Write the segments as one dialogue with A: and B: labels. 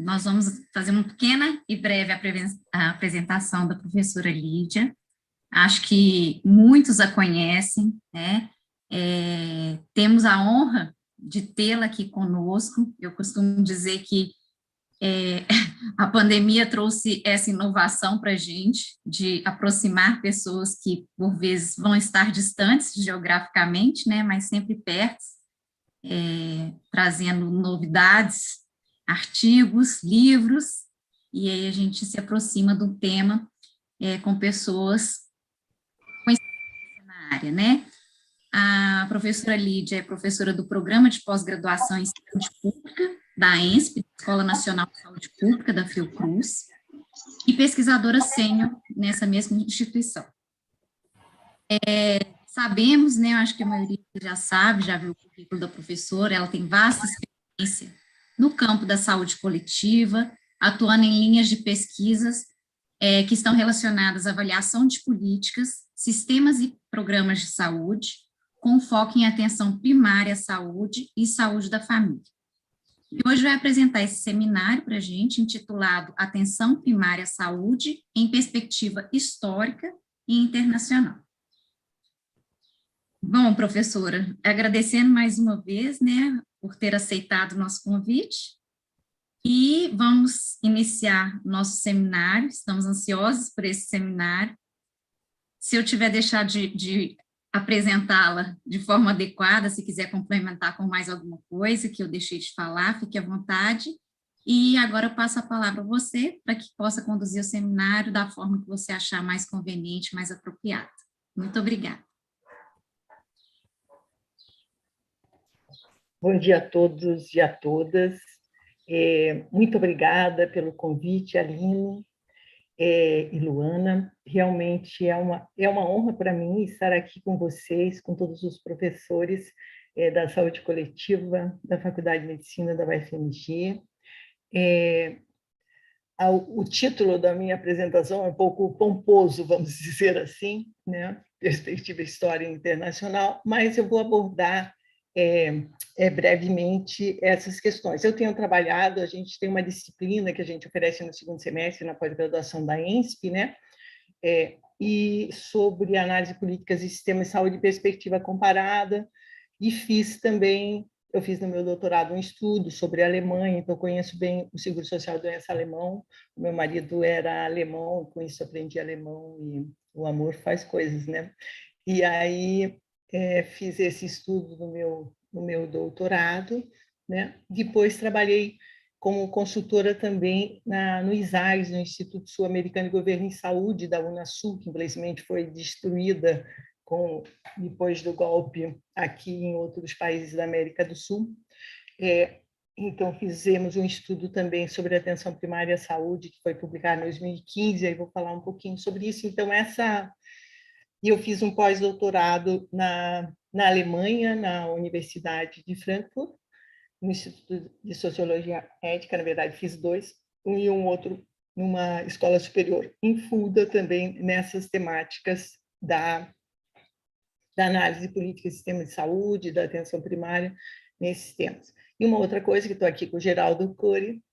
A: nós vamos fazer uma pequena e breve apresentação da professora Lídia. Acho que muitos a conhecem, né? Temos a honra de tê-la aqui conosco. Eu costumo dizer que a pandemia trouxe essa inovação para a gente, de aproximar pessoas que, por vezes, vão estar distantes geograficamente, né, mas sempre perto, trazendo novidades, artigos, livros, e aí a gente se aproxima do tema com pessoas conhecidas na área, né? A professora Lídia é professora do Programa de Pós-Graduação em Saúde Pública, da ENSP, Escola Nacional de Saúde Pública, da Fiocruz, e pesquisadora sênior nessa mesma instituição. Sabemos, né, eu acho que a maioria já sabe, já viu o currículo da professora, ela tem vasta experiência no campo da saúde coletiva, atuando em linhas de pesquisas que estão relacionadas à avaliação de políticas, sistemas e programas de saúde, com foco em atenção primária à saúde e saúde da família. E hoje vai apresentar esse seminário para a gente, intitulado Atenção Primária à Saúde em Perspectiva Histórica e Internacional. Bom, professora, agradecendo mais uma vez, né, por ter aceitado o nosso convite, e vamos iniciar nosso seminário, estamos ansiosos por esse seminário. Se eu tiver deixado de apresentá-la de forma adequada, se quiser complementar com mais alguma coisa que eu deixei de falar, fique à vontade. E agora eu passo a palavra a você, para que possa conduzir o seminário da forma que você achar mais conveniente, mais apropriada. Muito obrigada.
B: Bom dia a todos e a todas. Muito obrigada pelo convite, Aline e Luana. Realmente é uma honra para mim estar aqui com vocês, com todos os professores da saúde coletiva da Faculdade de Medicina da UFMG. O título da minha apresentação é um pouco pomposo, vamos dizer assim, né? Perspectiva História Internacional, mas eu vou abordar brevemente essas questões. Eu tenho trabalhado, a gente tem uma disciplina que a gente oferece no segundo semestre na pós-graduação da ENSP, né? E sobre análise de políticas e sistemas de saúde e perspectiva comparada, e eu fiz no meu doutorado um estudo sobre a Alemanha, então conheço bem o Seguro Social de Doença alemão, o meu marido era alemão, com isso aprendi alemão, e o amor faz coisas, né? E aí fiz esse estudo no meu doutorado, né? Depois trabalhei como consultora também no ISAGS, no Instituto Sul-Americano de Governo em Saúde, da Unasul, que infelizmente foi destruída depois do golpe aqui em outros países da América do Sul. Então, fizemos um estudo também sobre atenção primária à saúde, que foi publicado em 2015, aí vou falar um pouquinho sobre isso. Então, e eu fiz um pós-doutorado na Alemanha, na Universidade de Frankfurt, no Instituto de Sociologia Ética, na verdade, fiz 2, e um outro numa escola superior em Fulda, também nessas temáticas da análise de política e sistema de saúde, da atenção primária, nesses temas. E uma outra coisa, que estou aqui com o Geraldo Cury,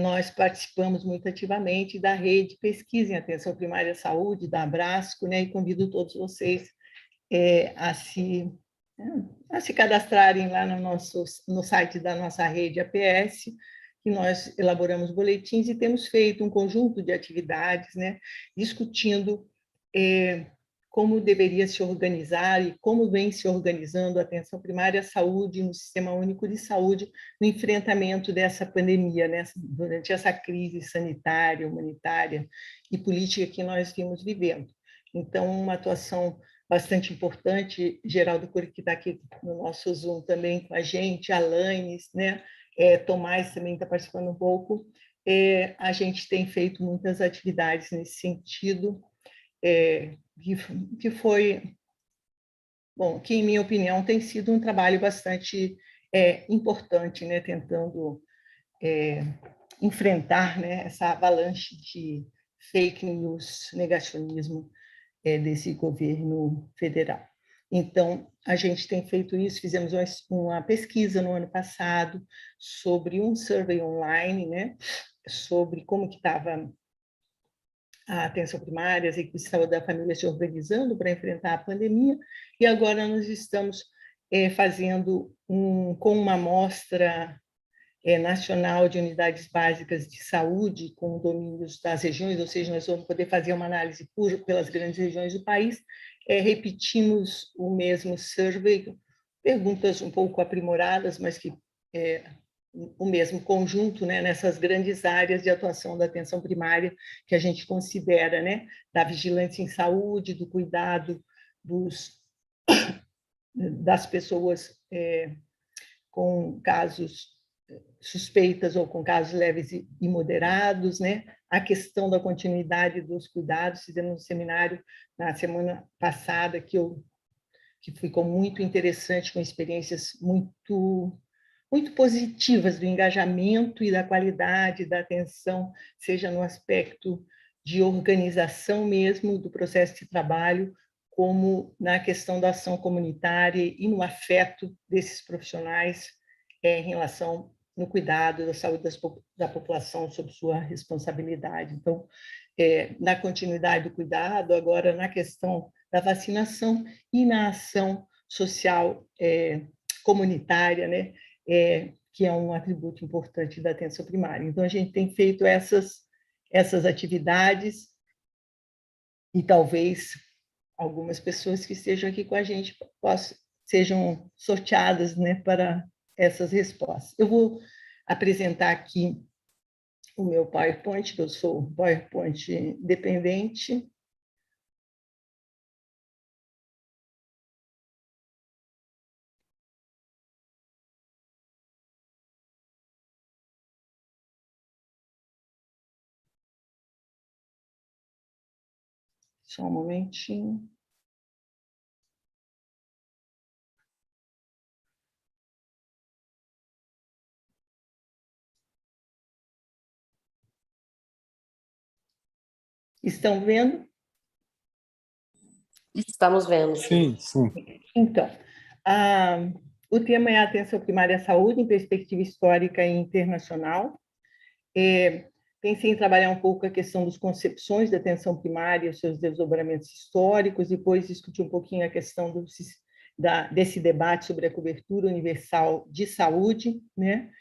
B: nós participamos muito ativamente da rede de pesquisa em atenção primária à saúde, da Abrasco, né, e convido todos vocês a se cadastrarem lá no site da nossa rede APS, que nós elaboramos boletins e temos feito um conjunto de atividades, né, discutindo como deveria se organizar e como vem se organizando a atenção primária à saúde no Sistema Único de Saúde no enfrentamento dessa pandemia, né, durante essa crise sanitária, humanitária e política que nós estamos vivendo. Então, uma atuação bastante importante, Geraldo Cury, que está aqui no nosso Zoom também com a gente, Alaines, né? Tomás também está participando um pouco. A gente tem feito muitas atividades nesse sentido, que foi, bom, que, em minha opinião, tem sido um trabalho bastante importante, né? Tentando enfrentar, né, essa avalanche de fake news, negacionismo desse governo federal. Então, a gente tem feito isso, fizemos uma pesquisa no ano passado sobre um survey online, né, sobre como que estava a atenção primária, as equipes de saúde da família se organizando para enfrentar a pandemia, e agora nós estamos fazendo com uma amostra nacional de unidades básicas de saúde com domínios das regiões, ou seja, nós vamos poder fazer uma análise pelas grandes regiões do país, repetimos o mesmo survey, perguntas um pouco aprimoradas, mas que o mesmo conjunto, né, nessas grandes áreas de atuação da atenção primária que a gente considera, né, da vigilância em saúde, do cuidado das pessoas com casos suspeitas ou com casos leves e moderados, né? A questão da continuidade dos cuidados. Fizemos um seminário na semana passada que ficou muito interessante, com experiências muito positivas do engajamento e da qualidade da atenção, seja no aspecto de organização mesmo do processo de trabalho, como na questão da ação comunitária e no afeto desses profissionais em relação no cuidado da saúde da população sob sua responsabilidade. Então, na continuidade do cuidado, agora na questão da vacinação e na ação social comunitária, né, que é um atributo importante da atenção primária. Então, a gente tem feito essas atividades e talvez algumas pessoas que estejam aqui com a gente sejam sorteadas, né, para essas respostas. Eu vou apresentar aqui o meu PowerPoint, que eu sou PowerPoint dependente. Só um momentinho. Estão vendo?
C: Estamos vendo.
D: Sim, sim.
B: Então, o tema é a atenção primária à saúde em perspectiva histórica e internacional. Pensei em trabalhar um pouco a questão das concepções da atenção primária, os seus desdobramentos históricos, depois discutir um pouquinho a questão desse debate sobre a cobertura universal de saúde, né?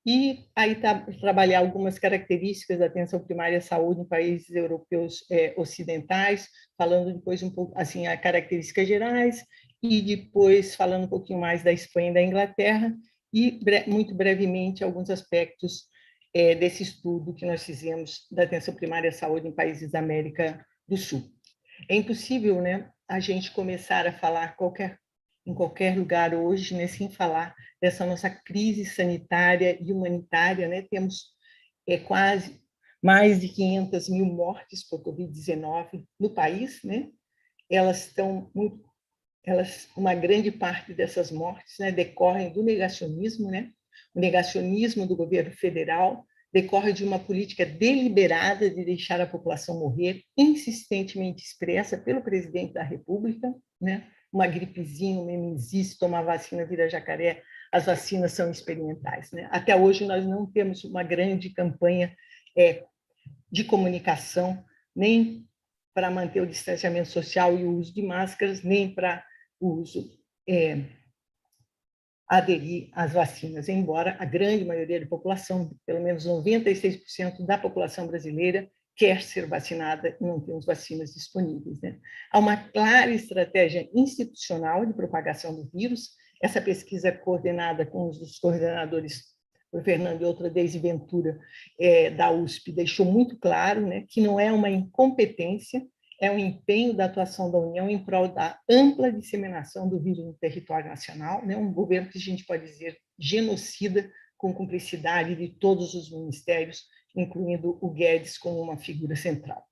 B: E aí trabalhar algumas características da atenção primária à saúde em países europeus ocidentais, falando depois um pouco assim as características gerais e depois falando um pouquinho mais da Espanha e da Inglaterra e muito brevemente alguns aspectos desse estudo que nós fizemos da atenção primária à saúde em países da América do Sul. É impossível, né, a gente começar a falar em qualquer lugar hoje, né, sem falar dessa nossa crise sanitária e humanitária, né? Temos quase mais de 500 mil mortes por Covid-19 no país, né? Uma grande parte dessas mortes, né, decorrem do negacionismo, né? O negacionismo do governo federal decorre de uma política deliberada de deixar a população morrer, insistentemente expressa pelo presidente da República, né? Uma gripezinha, uma meningite, tomar vacina, vira jacaré, as vacinas são experimentais, né? Até hoje nós não temos uma grande campanha de comunicação, nem para manter o distanciamento social e o uso de máscaras, nem para o uso aderir às vacinas, embora a grande maioria da população, pelo menos 96% da população brasileira, quer ser vacinada e não temos vacinas disponíveis, né? Há uma clara estratégia institucional de propagação do vírus. Essa pesquisa coordenada com os dos coordenadores, o Fernando e outra, Deise Ventura, da USP, deixou muito claro, né, que não é uma incompetência, é um empenho da atuação da União em prol da ampla disseminação do vírus no território nacional, né? Um governo que a gente pode dizer genocida, com cumplicidade de todos os ministérios, incluindo o Guedes como uma figura central.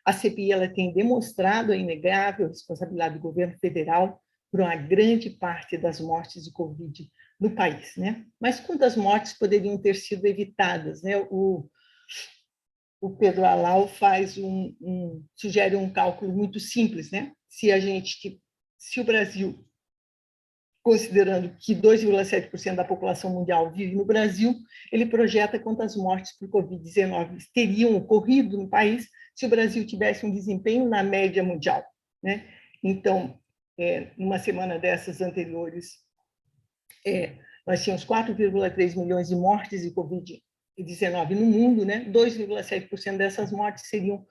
B: A CPI ela tem demonstrado a inegável responsabilidade do governo federal por uma grande parte das mortes de Covid no país, né? Mas quantas mortes poderiam ter sido evitadas, né? O Pedro Alau sugere um cálculo muito simples, né? Se se o Brasil, considerando que 2,7% da população mundial vive no Brasil, ele projeta quantas mortes por Covid-19 teriam ocorrido no país se o Brasil tivesse um desempenho na média mundial, né? Então, numa semana dessas anteriores, nós tínhamos 4,3 milhões de mortes de Covid-19 no mundo, né? 2,7% dessas mortes seriam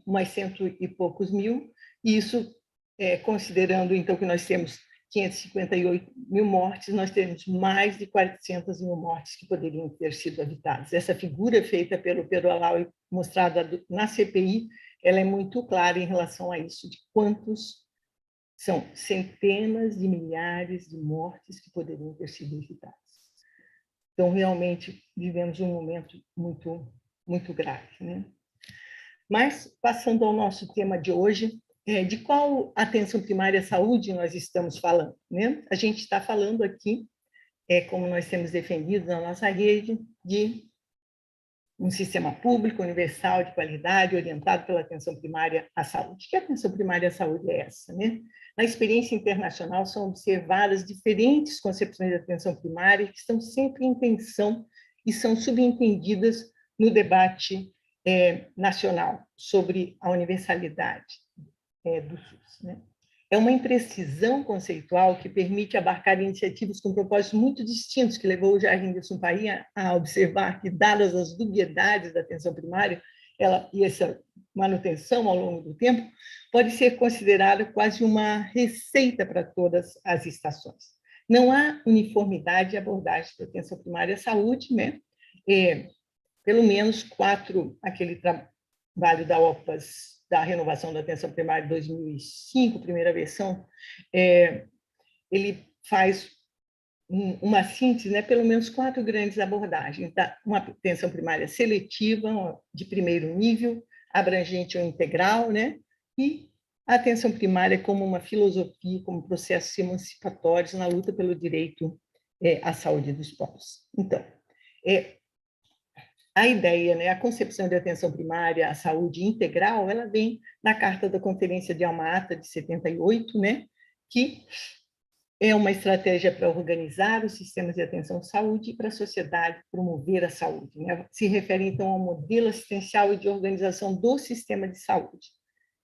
B: umas cento e poucos mil, e isso, considerando, então, que nós temos 558 mil mortes, nós temos mais de 400 mil mortes que poderiam ter sido evitadas. Essa figura feita pelo Pedro Alau e mostrada na CPI, ela é muito clara em relação a isso, de quantos são centenas de milhares de mortes que poderiam ter sido evitadas. Então, realmente, vivemos um momento muito, muito grave, né? Mas, passando ao nosso tema de hoje, de qual atenção primária à saúde nós estamos falando, né? A gente está falando aqui, como nós temos defendido na nossa rede, de um sistema público, universal, de qualidade, orientado pela atenção primária à saúde. Que atenção primária à saúde é essa, né? Na experiência internacional, são observadas diferentes concepções de atenção primária que estão sempre em tensão e são subentendidas no debate nacional sobre a universalidade do SUS, né? É uma imprecisão conceitual que permite abarcar iniciativas com propósitos muito distintos, que levou o Jardim de Sampaio a observar que, dadas as dubiedades da atenção primária, e essa manutenção ao longo do tempo, pode ser considerada quase uma receita para todas as estações. Não há uniformidade de abordagem da atenção primária à saúde, né? Pelo menos 4, aquele trabalho da OPAS, da renovação da atenção primária de 2005, primeira versão, ele faz uma síntese, né, pelo menos 4 grandes abordagens. Tá? Uma atenção primária seletiva, de primeiro nível, abrangente ou integral, né? E a atenção primária como uma filosofia, como processos emancipatórios na luta pelo direito à saúde dos povos. Então, a ideia, né, a concepção de atenção primária à saúde integral, ela vem na Carta da Conferência de Alma-Ata, de 78, né, que é uma estratégia para organizar os sistemas de atenção à saúde e para a sociedade promover a saúde, né? Se refere, então, ao modelo assistencial e de organização do sistema de saúde,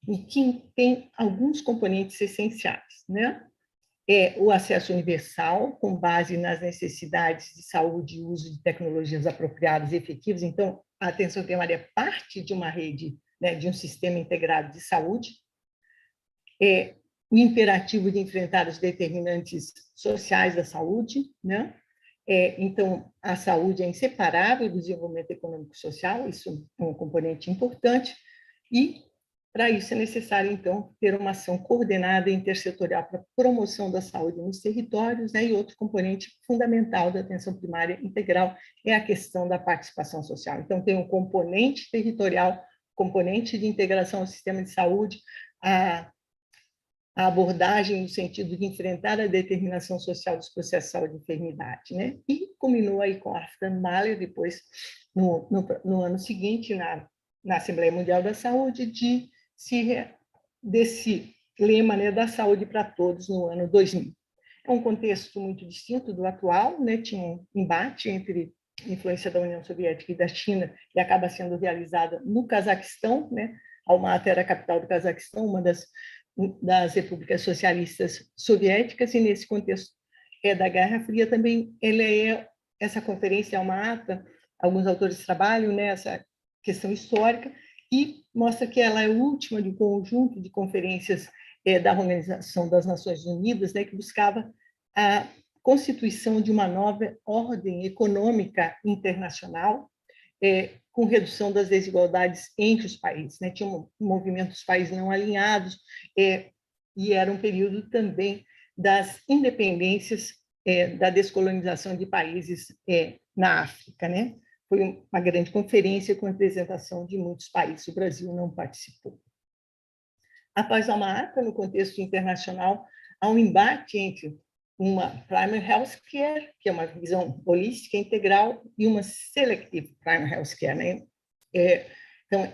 B: e que tem alguns componentes essenciais, né? O acesso universal, com base nas necessidades de saúde e uso de tecnologias apropriadas e efetivas. Então, a atenção primária é parte de uma rede, né, de um sistema integrado de saúde. O imperativo de enfrentar os determinantes sociais da saúde, né? Então, a saúde é inseparável do desenvolvimento econômico e social, isso é um componente importante, e para isso é necessário, então, ter uma ação coordenada e intersetorial para a promoção da saúde nos territórios, né? E outro componente fundamental da atenção primária integral é a questão da participação social. Então, tem um componente territorial, componente de integração ao sistema de saúde, a abordagem no sentido de enfrentar a determinação social dos processos de saúde e enfermidade, né? E culminou aí com a Afghan Mahler, depois, no ano seguinte, na Assembleia Mundial da Saúde, desse lema, né, da saúde para todos no ano 2000. É um contexto muito distinto do atual, né? Tinha um embate entre a influência da União Soviética e da China, e acaba sendo realizada no Cazaquistão, né? Almaty era a capital do Cazaquistão, uma das repúblicas socialistas soviéticas, e nesse contexto da Guerra Fria também essa conferência Alma-Ata, alguns autores trabalham nessa questão histórica, e mostra que ela é a última de um conjunto de conferências da Organização das Nações Unidas, né, que buscava a constituição de uma nova ordem econômica internacional, com redução das desigualdades entre os países, né? Tinha um movimento dos países não alinhados, e era um período também das independências, da descolonização de países na África, né? Foi uma grande conferência com representação de muitos países, o Brasil não participou. Após a Alma-Ata, no contexto internacional, há um embate entre uma primary health care, que é uma visão holística integral, e uma selective primary health care, né? Então,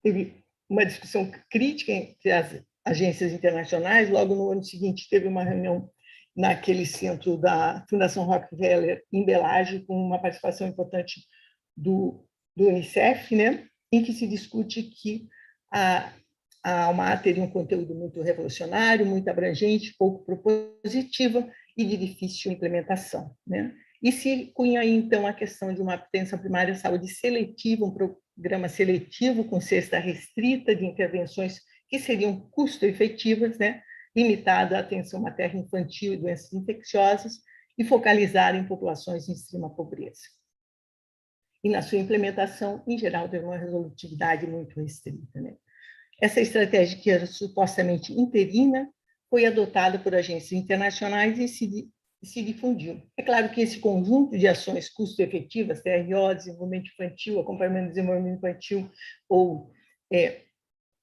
B: teve uma discussão crítica entre agências internacionais. Logo no ano seguinte, teve uma reunião naquele centro da Fundação Rockefeller, em Bellagio, com uma participação importante do Unicef, né, em que se discute que a Alma teria um conteúdo muito revolucionário, muito abrangente, pouco propositiva e de difícil implementação, né? E se cunha aí, então, a questão de uma atenção primária à saúde seletiva, um programa seletivo com cesta restrita de intervenções que seriam custo-efetivas, né? Limitada à atenção materno-infantil e doenças infecciosas e focalizada em populações em extrema pobreza. E na sua implementação, em geral, teve uma resolutividade muito restrita, né? Essa estratégia, que era supostamente interina, foi adotada por agências internacionais e se difundiu. É claro que esse conjunto de ações custo-efetivas, TRO, desenvolvimento infantil, acompanhamento do desenvolvimento infantil, ou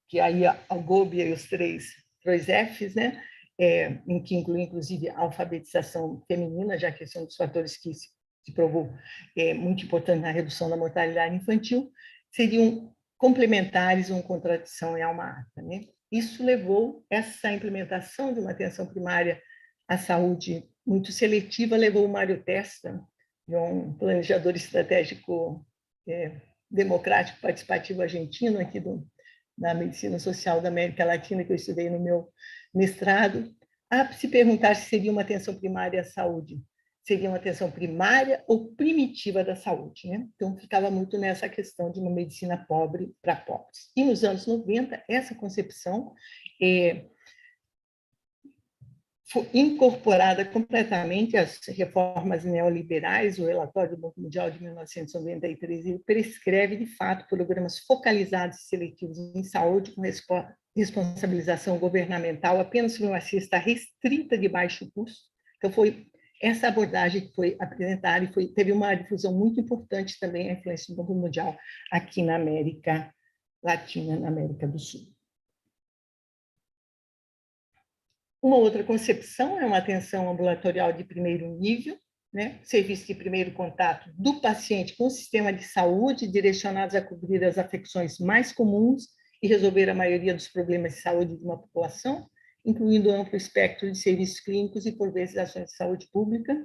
B: que aí a GOB e os três Fs, né? Em que inclui, inclusive, a alfabetização feminina, já que esse é um dos fatores que se provou muito importante na redução da mortalidade infantil, seriam complementares ou em contradição em alma ata, né? Isso levou, essa implementação de uma atenção primária à saúde muito seletiva, levou o Mário Testa, um planejador estratégico democrático participativo argentino aqui da medicina social da América Latina, que eu estudei no meu mestrado, a se perguntar se seria uma atenção primária à saúde. Seria uma atenção primária ou primitiva da saúde, né? Então, ficava muito nessa questão de uma medicina pobre para pobres. E nos anos 90, essa concepção foi incorporada completamente às reformas neoliberais. O relatório do Banco Mundial de 1993 prescreve, de fato, programas focalizados e seletivos em saúde, com responsabilização governamental apenas por uma cesta restrita de baixo custo. Então, foi essa abordagem que foi apresentada e teve uma difusão muito importante também, a influência do Banco Mundial aqui na América Latina, na América do Sul. Uma outra concepção é uma atenção ambulatorial de primeiro nível, né? Serviço de primeiro contato do paciente com o sistema de saúde, direcionados a cobrir as afecções mais comuns e resolver a maioria dos problemas de saúde de uma população, incluindo amplo espectro de serviços clínicos e, por vezes, ações de saúde pública,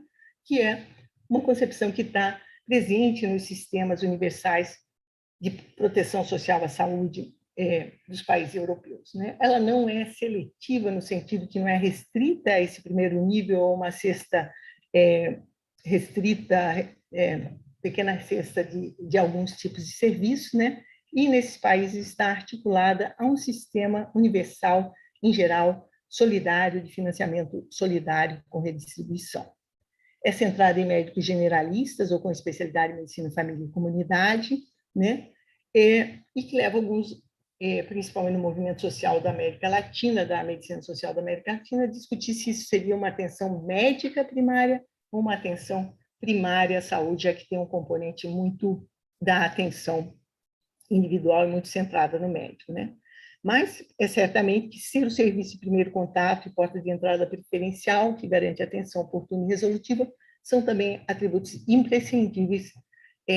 B: que é uma concepção que está presente nos sistemas universais de proteção social à saúde dos países europeus, né? Ela não é seletiva no sentido que não é restrita a esse primeiro nível ou uma cesta restrita, pequena cesta de alguns tipos de serviços, né? E nesses países está articulada a um sistema universal, em geral, solidário, de financiamento solidário com redistribuição. É centrada em médicos generalistas ou com especialidade em medicina, família e comunidade, né? E que leva alguns, principalmente no movimento social da América Latina, da medicina social da América Latina, a discutir se isso seria uma atenção médica primária ou uma atenção primária à saúde, já que tem um componente muito da atenção individual e muito centrada no médico, né? Mas é certamente que ser o serviço de primeiro contato e porta de entrada preferencial, que garante atenção oportuna e resolutiva, são também atributos imprescindíveis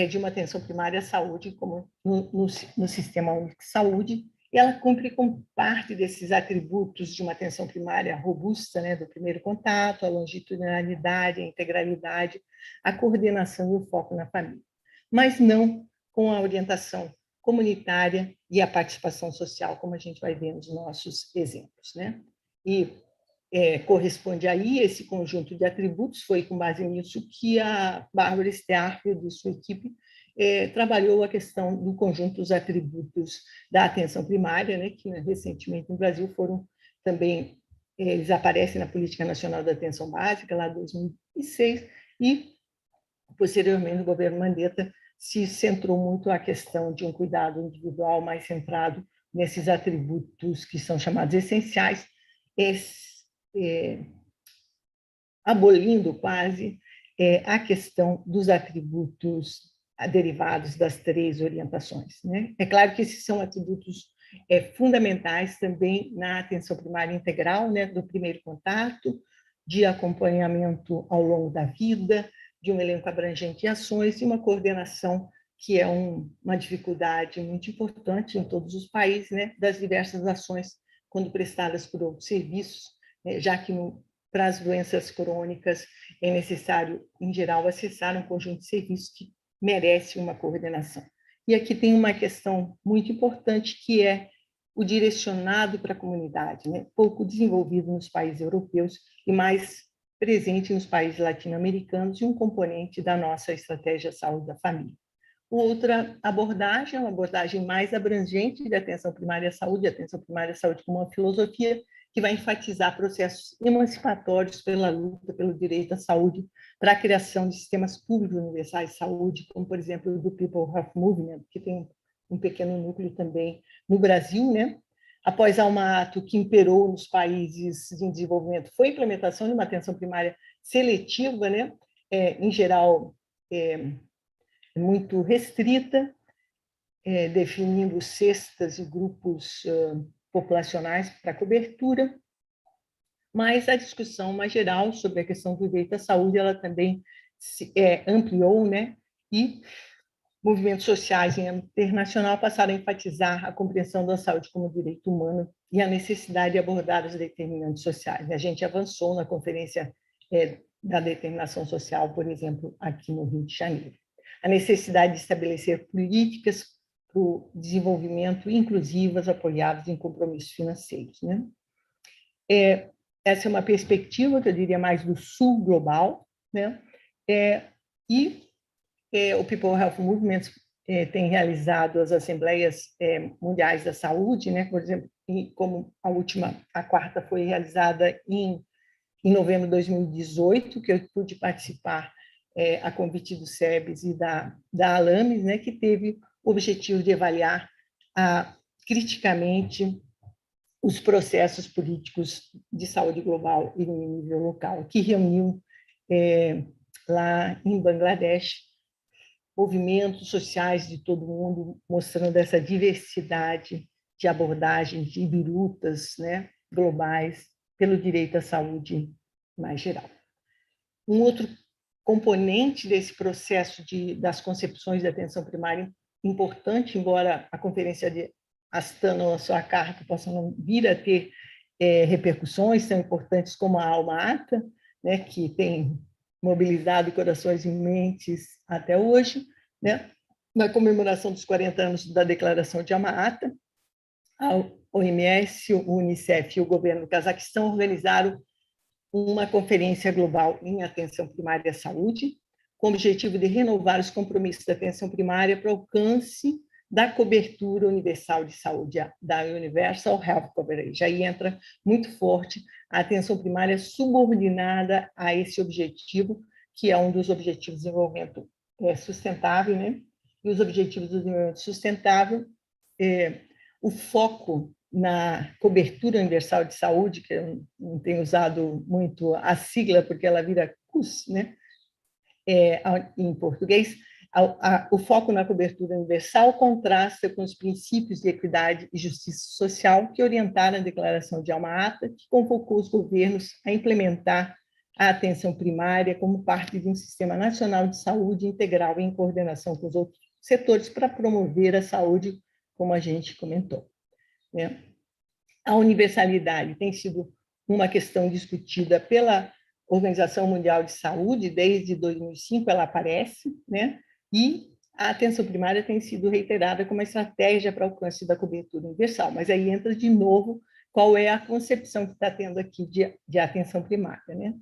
B: de uma atenção primária à saúde, como no Sistema Único de Saúde, e ela cumpre com parte desses atributos de uma atenção primária robusta, né, do primeiro contato, a longitudinalidade, a integralidade, a coordenação e o foco na família, mas não com a orientação comunitária e a participação social, como a gente vai ver nos nossos exemplos, né? E corresponde aí esse conjunto de atributos, foi com base nisso que a Bárbara Starfield e sua equipe trabalhou a questão do conjunto dos atributos da atenção primária, né, que recentemente no Brasil foram também, eles aparecem na Política Nacional da Atenção Básica, lá em 2006, e posteriormente o governo Mandetta se centrou muito a questão de um cuidado individual mais centrado nesses atributos que são chamados essenciais, abolindo quase a questão dos atributos derivados das três orientações, né? É claro que esses são atributos fundamentais também na atenção primária integral, né, do primeiro contato, de acompanhamento ao longo da vida, de um elenco abrangente de ações e uma coordenação que é uma dificuldade muito importante em todos os países, né, das diversas ações quando prestadas por outros serviços, né, já que para as doenças crônicas é necessário, em geral, acessar um conjunto de serviços que merece uma coordenação. E aqui tem uma questão muito importante, que é o direcionado para a comunidade, né? Pouco desenvolvido nos países europeus e mais presente nos países latino-americanos, e um componente da nossa estratégia saúde da família. Outra abordagem, uma abordagem mais abrangente de atenção primária à saúde como uma filosofia que vai enfatizar processos emancipatórios pela luta pelo direito à saúde, para a criação de sistemas públicos universais de saúde, como, por exemplo, do People Health Movement, que tem um pequeno núcleo também no Brasil, né? Após Alma Ata, que imperou nos países em desenvolvimento foi a implementação de uma atenção primária seletiva, né? Em geral, muito restrita, definindo cestas e grupos populacionais para cobertura, mas a discussão mais geral sobre a questão do direito à saúde, ela também se ampliou, né? E movimentos sociais em âmbito internacional passaram a enfatizar a compreensão da saúde como direito humano e a necessidade de abordar os determinantes sociais. A gente avançou na Conferência da Determinação Social, por exemplo, aqui no Rio de Janeiro. A necessidade de estabelecer políticas para o desenvolvimento inclusivas, apoiadas em compromissos financeiros, né? Essa é uma perspectiva, que eu diria, mais do sul global, né? O People Health Movement tem realizado as Assembleias Mundiais da Saúde, né? Por exemplo, como a quarta foi realizada em novembro de 2018, que eu pude participar a convite do SEBS e da ALAMES, né? Que teve o objetivo de avaliar criticamente os processos políticos de saúde global e no nível local, que reuniu lá em Bangladesh movimentos sociais de todo mundo, mostrando essa diversidade de abordagens, de lutas, né, globais pelo direito à saúde mais geral. Um outro componente desse processo das concepções de atenção primária importante, embora a Conferência de Astana ou a sua carta possa não vir a ter repercussões tão importantes como a Alma Ata, né, que tem mobilizado corações e mentes até hoje, né? Na comemoração dos 40 anos da Declaração de Alma Ata, a OMS, o UNICEF e o governo do Cazaquistão organizaram uma conferência global em atenção primária à saúde, com o objetivo de renovar os compromissos da atenção primária para o alcance da cobertura universal de saúde, da Universal Health Coverage. Aí entra muito forte a atenção primária subordinada a esse objetivo, que é um dos objetivos de desenvolvimento sustentável, né? E os objetivos do desenvolvimento sustentável, o foco na cobertura universal de saúde, que eu não tenho usado muito a sigla, porque ela vira CUS, né? Em português, o foco na cobertura universal contrasta com os princípios de equidade e justiça social que orientaram a Declaração de Alma Ata, que convocou os governos a implementar a atenção primária como parte de um sistema nacional de saúde integral em coordenação com os outros setores para promover a saúde, como a gente comentou. A universalidade tem sido uma questão discutida pela Organização Mundial de Saúde, desde 2005 ela aparece, né? E a atenção primária tem sido reiterada como uma estratégia para o alcance da cobertura universal, mas aí entra de novo qual é a concepção que está tendo aqui de atenção primária, né?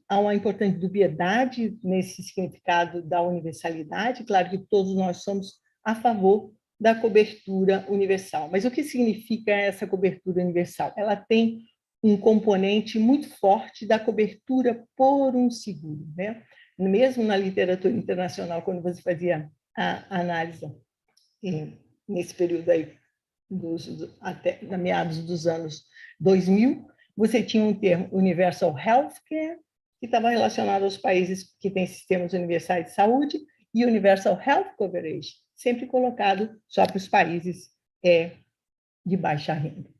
B: Há uma importante dubiedade nesse significado da universalidade, claro que todos nós somos a favor da cobertura universal, mas o que significa essa cobertura universal? Ela tem um componente muito forte da cobertura por um seguro, né? Mesmo na literatura internacional, quando você fazia a análise nesse período aí, até meados dos anos 2000, você tinha um termo Universal Healthcare, que estava relacionado aos países que têm sistemas universais de saúde, e Universal Health Coverage, sempre colocado só para os países de baixa renda.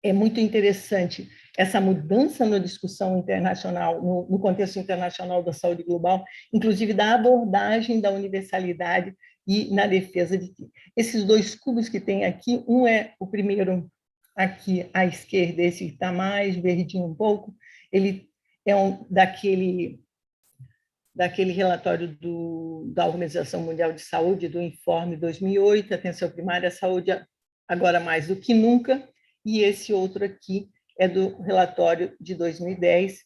B: É muito interessante essa mudança na discussão internacional, no contexto internacional da saúde global, inclusive da abordagem da universalidade e na defesa de esses dois cubos que tem aqui. Um é o primeiro aqui à esquerda, esse que está mais verdinho um pouco, ele é daquele relatório da Organização Mundial de Saúde, do informe 2008, atenção primária à saúde agora mais do que nunca, e esse outro aqui é do relatório de 2010,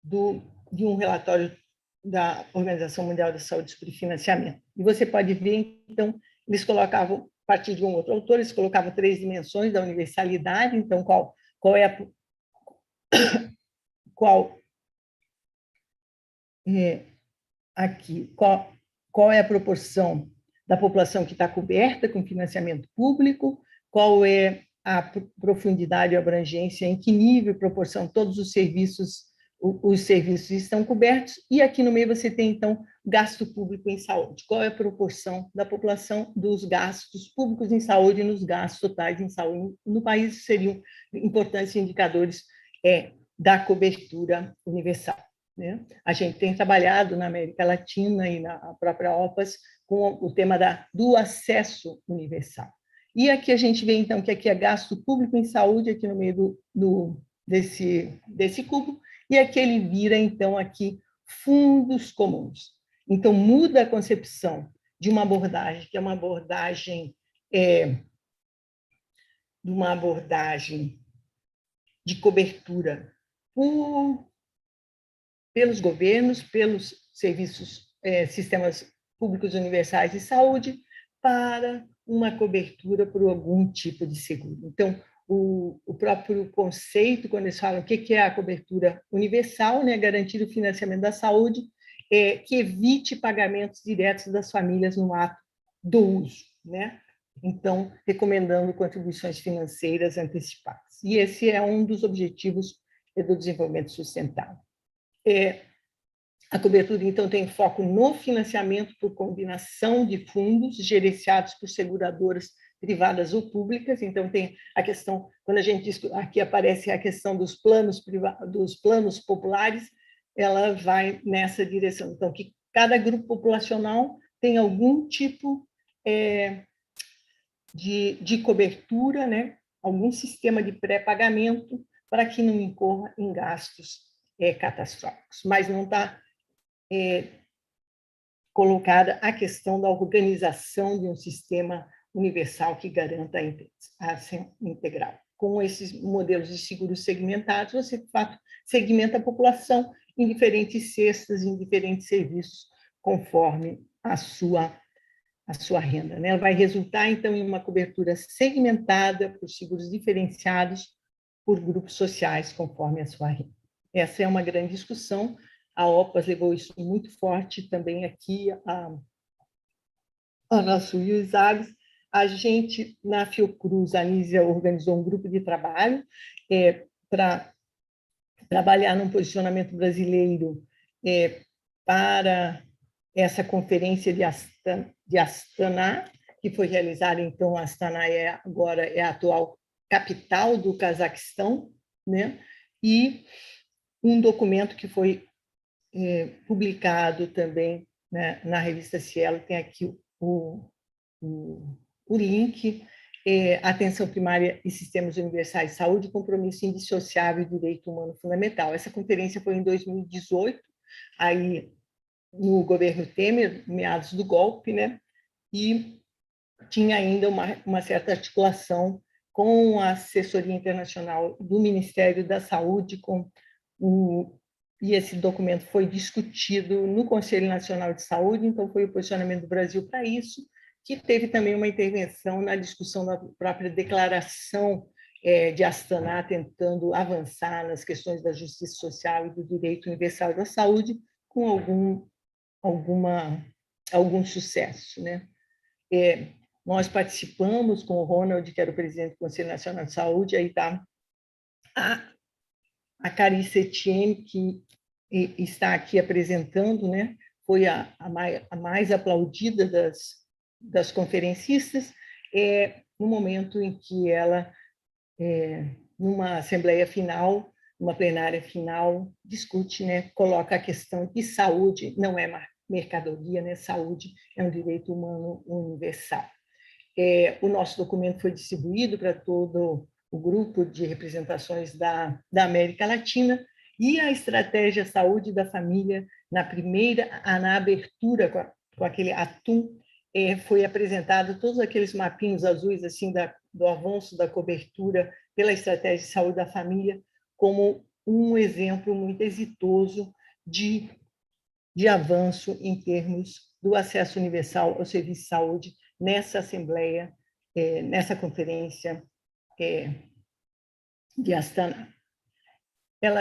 B: de um relatório da Organização Mundial da Saúde sobre financiamento. E você pode ver, então, eles colocavam, a partir de um outro autor, eles colocavam 3 dimensões da universalidade, então, qual é a proporção da população que está coberta com financiamento público, qual é a profundidade e abrangência, em que nível e proporção todos os serviços estão cobertos, e aqui no meio você tem, então, gasto público em saúde. Qual é a proporção da população dos gastos públicos em saúde e nos gastos totais em saúde no país? Seriam importantes indicadores da cobertura universal, né? A gente tem trabalhado na América Latina e na própria OPAS com o tema do acesso universal. E aqui a gente vê, então, que aqui é gasto público em saúde, aqui no meio desse cubo, e aqui ele vira, então, aqui fundos comuns. Então, muda a concepção de uma abordagem, que é uma abordagem de cobertura pelos governos, pelos sistemas públicos universais de saúde, para uma cobertura por algum tipo de seguro. Então, o próprio conceito, quando eles falam o que é a cobertura universal, né, garantir o financiamento da saúde, que evite pagamentos diretos das famílias no ato do uso, né? Então, recomendando contribuições financeiras antecipadas. E esse é um dos objetivos do desenvolvimento sustentável. A cobertura, então, tem foco no financiamento por combinação de fundos gerenciados por seguradoras privadas ou públicas. Então, tem a questão, quando a gente diz, aqui aparece a questão dos planos populares, ela vai nessa direção. Então, que cada grupo populacional tem algum tipo de cobertura, né? Algum sistema de pré-pagamento para que não incorra em gastos catastróficos. Mas não está colocada a questão da organização de um sistema universal que garanta a ação integral. Com esses modelos de seguros segmentados, você, de fato, segmenta a população em diferentes cestas, em diferentes serviços, conforme a sua renda, né? Ela vai resultar, então, em uma cobertura segmentada por seguros diferenciados por grupos sociais, conforme a sua renda. Essa é uma grande discussão. A OPAS levou isso muito forte também aqui, a nossa Will Zags. A gente, na Fiocruz, a Anísia organizou um grupo de trabalho para trabalhar num posicionamento brasileiro para essa conferência de Astana, que foi realizada, então, Astana agora é a atual capital do Cazaquistão, né? E um documento que foi publicado também, né, na revista Cielo, tem aqui o link, Atenção Primária e Sistemas Universais de Saúde, Compromisso Indissociável e Direito Humano Fundamental. Essa conferência foi em 2018, aí no governo Temer, meados do golpe, né, e tinha ainda uma certa articulação com a assessoria internacional do Ministério da Saúde, e esse documento foi discutido no Conselho Nacional de Saúde, então foi o posicionamento do Brasil para isso, que teve também uma intervenção na discussão da própria declaração de Astana, tentando avançar nas questões da justiça social e do direito universal da saúde, com algum sucesso, né? Nós participamos com o Ronald, que era o presidente do Conselho Nacional de Saúde, aí está a Carice Etienne, que está aqui apresentando, né? Foi a mais aplaudida das conferencistas, no momento em que ela, numa assembleia final, numa plenária final, discute, né? Coloca a questão de saúde não é mercadoria, né? Saúde é um direito humano universal. O nosso documento foi distribuído para todo o grupo de representações da América Latina, e a estratégia Saúde da Família, na abertura, com aquele atum, foi apresentado todos aqueles mapinhos azuis assim do avanço da cobertura pela estratégia de saúde da família como um exemplo muito exitoso de avanço em termos do acesso universal ao serviço de saúde nessa assembleia, nessa conferência de Astana. Ela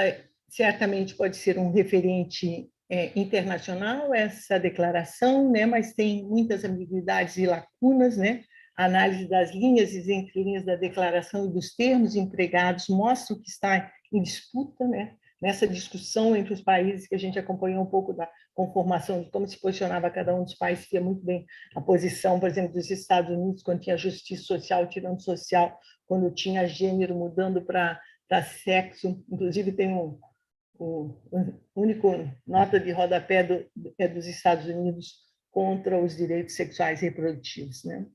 B: certamente pode ser um referente internacional, essa declaração, né, mas tem muitas ambiguidades e lacunas, né? A análise das linhas e entrelinhas da declaração e dos termos empregados mostra o que está em disputa, né? Nessa discussão entre os países, que a gente acompanhou um pouco da conformação de como se posicionava cada um dos países, via muito bem a posição, por exemplo, dos Estados Unidos, quando tinha justiça social, tirando social, quando tinha gênero, mudando para sexo. Inclusive, tem o único nota de rodapé dos Estados Unidos contra os direitos sexuais e reprodutivos, né?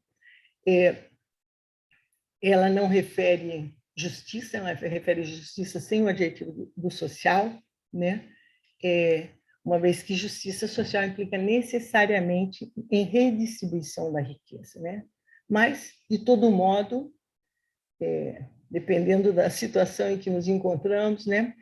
B: Ela não refere justiça, ela refere justiça sem o adjetivo do social, né? Uma vez que justiça social implica necessariamente em redistribuição da riqueza, né? Mas, de todo modo, dependendo da situação em que nos encontramos, né?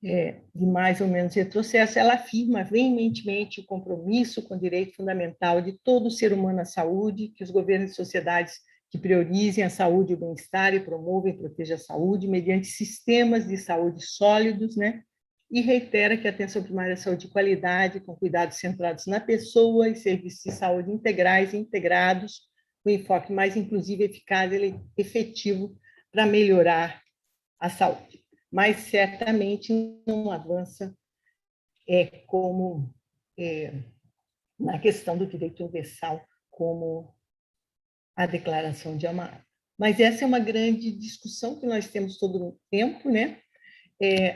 B: De mais ou menos retrocesso, ela afirma veementemente o compromisso com o direito fundamental de todo ser humano à saúde, que os governos e sociedades que priorizem a saúde e o bem-estar e promovam e protejam a saúde mediante sistemas de saúde sólidos, né? E reitera que a atenção primária à saúde de qualidade, com cuidados centrados na pessoa e serviços de saúde integrais e integrados, com enfoque mais inclusivo, eficaz e efetivo para melhorar a saúde. Mas certamente não avança como na questão do direito universal, como a Declaração de Alma-Ata. Mas essa é uma grande discussão que nós temos todo o tempo, né?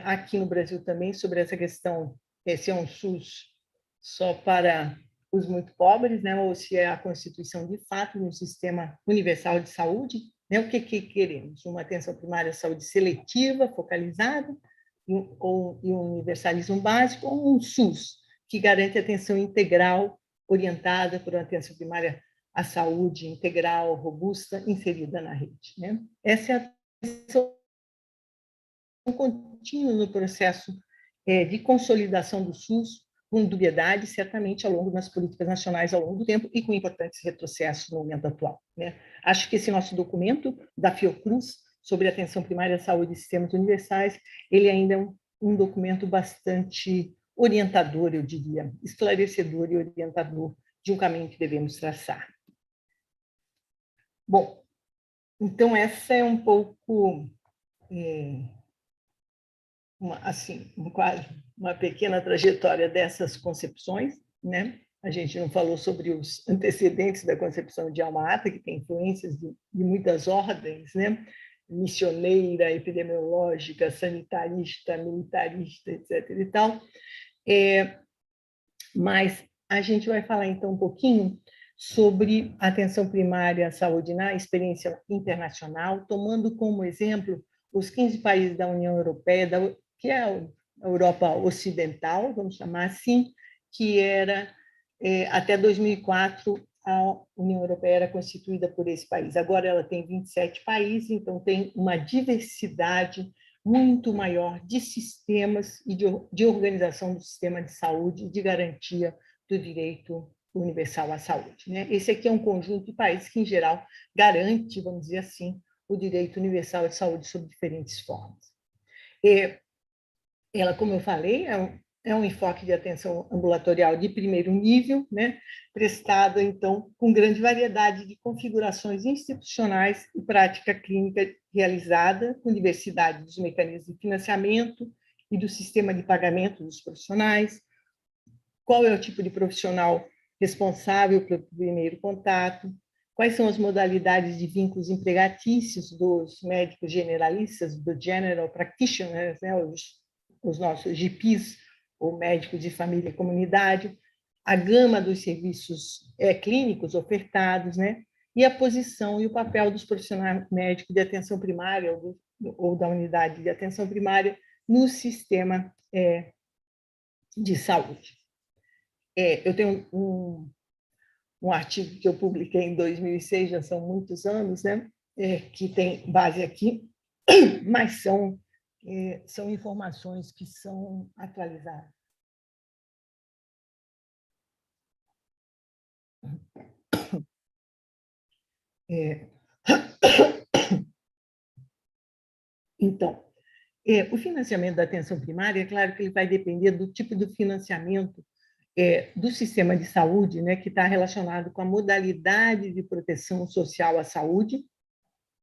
B: Aqui no Brasil também, sobre essa questão, se é um SUS só para os muito pobres, né? Ou se é a constituição de fato de um sistema universal de saúde, né? O que queremos? Uma atenção primária à saúde seletiva, focalizada, ou um universalismo básico, ou um SUS, que garante atenção integral, orientada por uma atenção primária à saúde integral, robusta, inserida na rede, né? Essa é a atenção contínua no processo de consolidação do SUS, com dubiedade, certamente, ao longo das políticas nacionais, ao longo do tempo, e com importantes retrocessos no momento atual, né? Acho que esse nosso documento, da Fiocruz, sobre atenção primária à saúde e sistemas universais, ele ainda é um documento bastante orientador, eu diria, esclarecedor e orientador de um caminho que devemos traçar. Bom, então essa é um pouco, quase uma pequena trajetória dessas concepções, né? A gente não falou sobre os antecedentes da concepção de Alma-Ata, que tem influências de muitas ordens, né? Missioneira, epidemiológica, sanitarista, militarista, etc. e tal. Mas a gente vai falar, então, um pouquinho sobre atenção primária à saúde na experiência internacional, tomando como exemplo os 15 países da União Europeia, que é a Europa Ocidental, vamos chamar assim, que era, até 2004, a União Europeia era constituída por esse país. Agora ela tem 27 países, então tem uma diversidade muito maior de sistemas e de organização do sistema de saúde e de garantia do direito universal à saúde, né? Esse aqui é um conjunto de países que, em geral, garante, vamos dizer assim, o direito universal à saúde sob diferentes formas. Ela, como eu falei, é um enfoque de atenção ambulatorial de primeiro nível, né? Prestado, então, com grande variedade de configurações institucionais e prática clínica realizada, com diversidade dos mecanismos de financiamento e do sistema de pagamento dos profissionais, qual é o tipo de profissional responsável pelo primeiro contato, quais são as modalidades de vínculos empregatícios dos médicos generalistas, do general practitioners, né? Os nossos GPs, ou médicos de família e comunidade, a gama dos serviços clínicos ofertados, né? E a posição e o papel dos profissionais médicos de atenção primária, ou da unidade de atenção primária no sistema de saúde. Eu tenho um artigo que eu publiquei em 2006, já são muitos anos, né, que tem base aqui, mas são informações que são atualizadas. Então, o financiamento da atenção primária, é claro que ele vai depender do tipo de financiamento do sistema de saúde, né, que está relacionado com a modalidade de proteção social à saúde.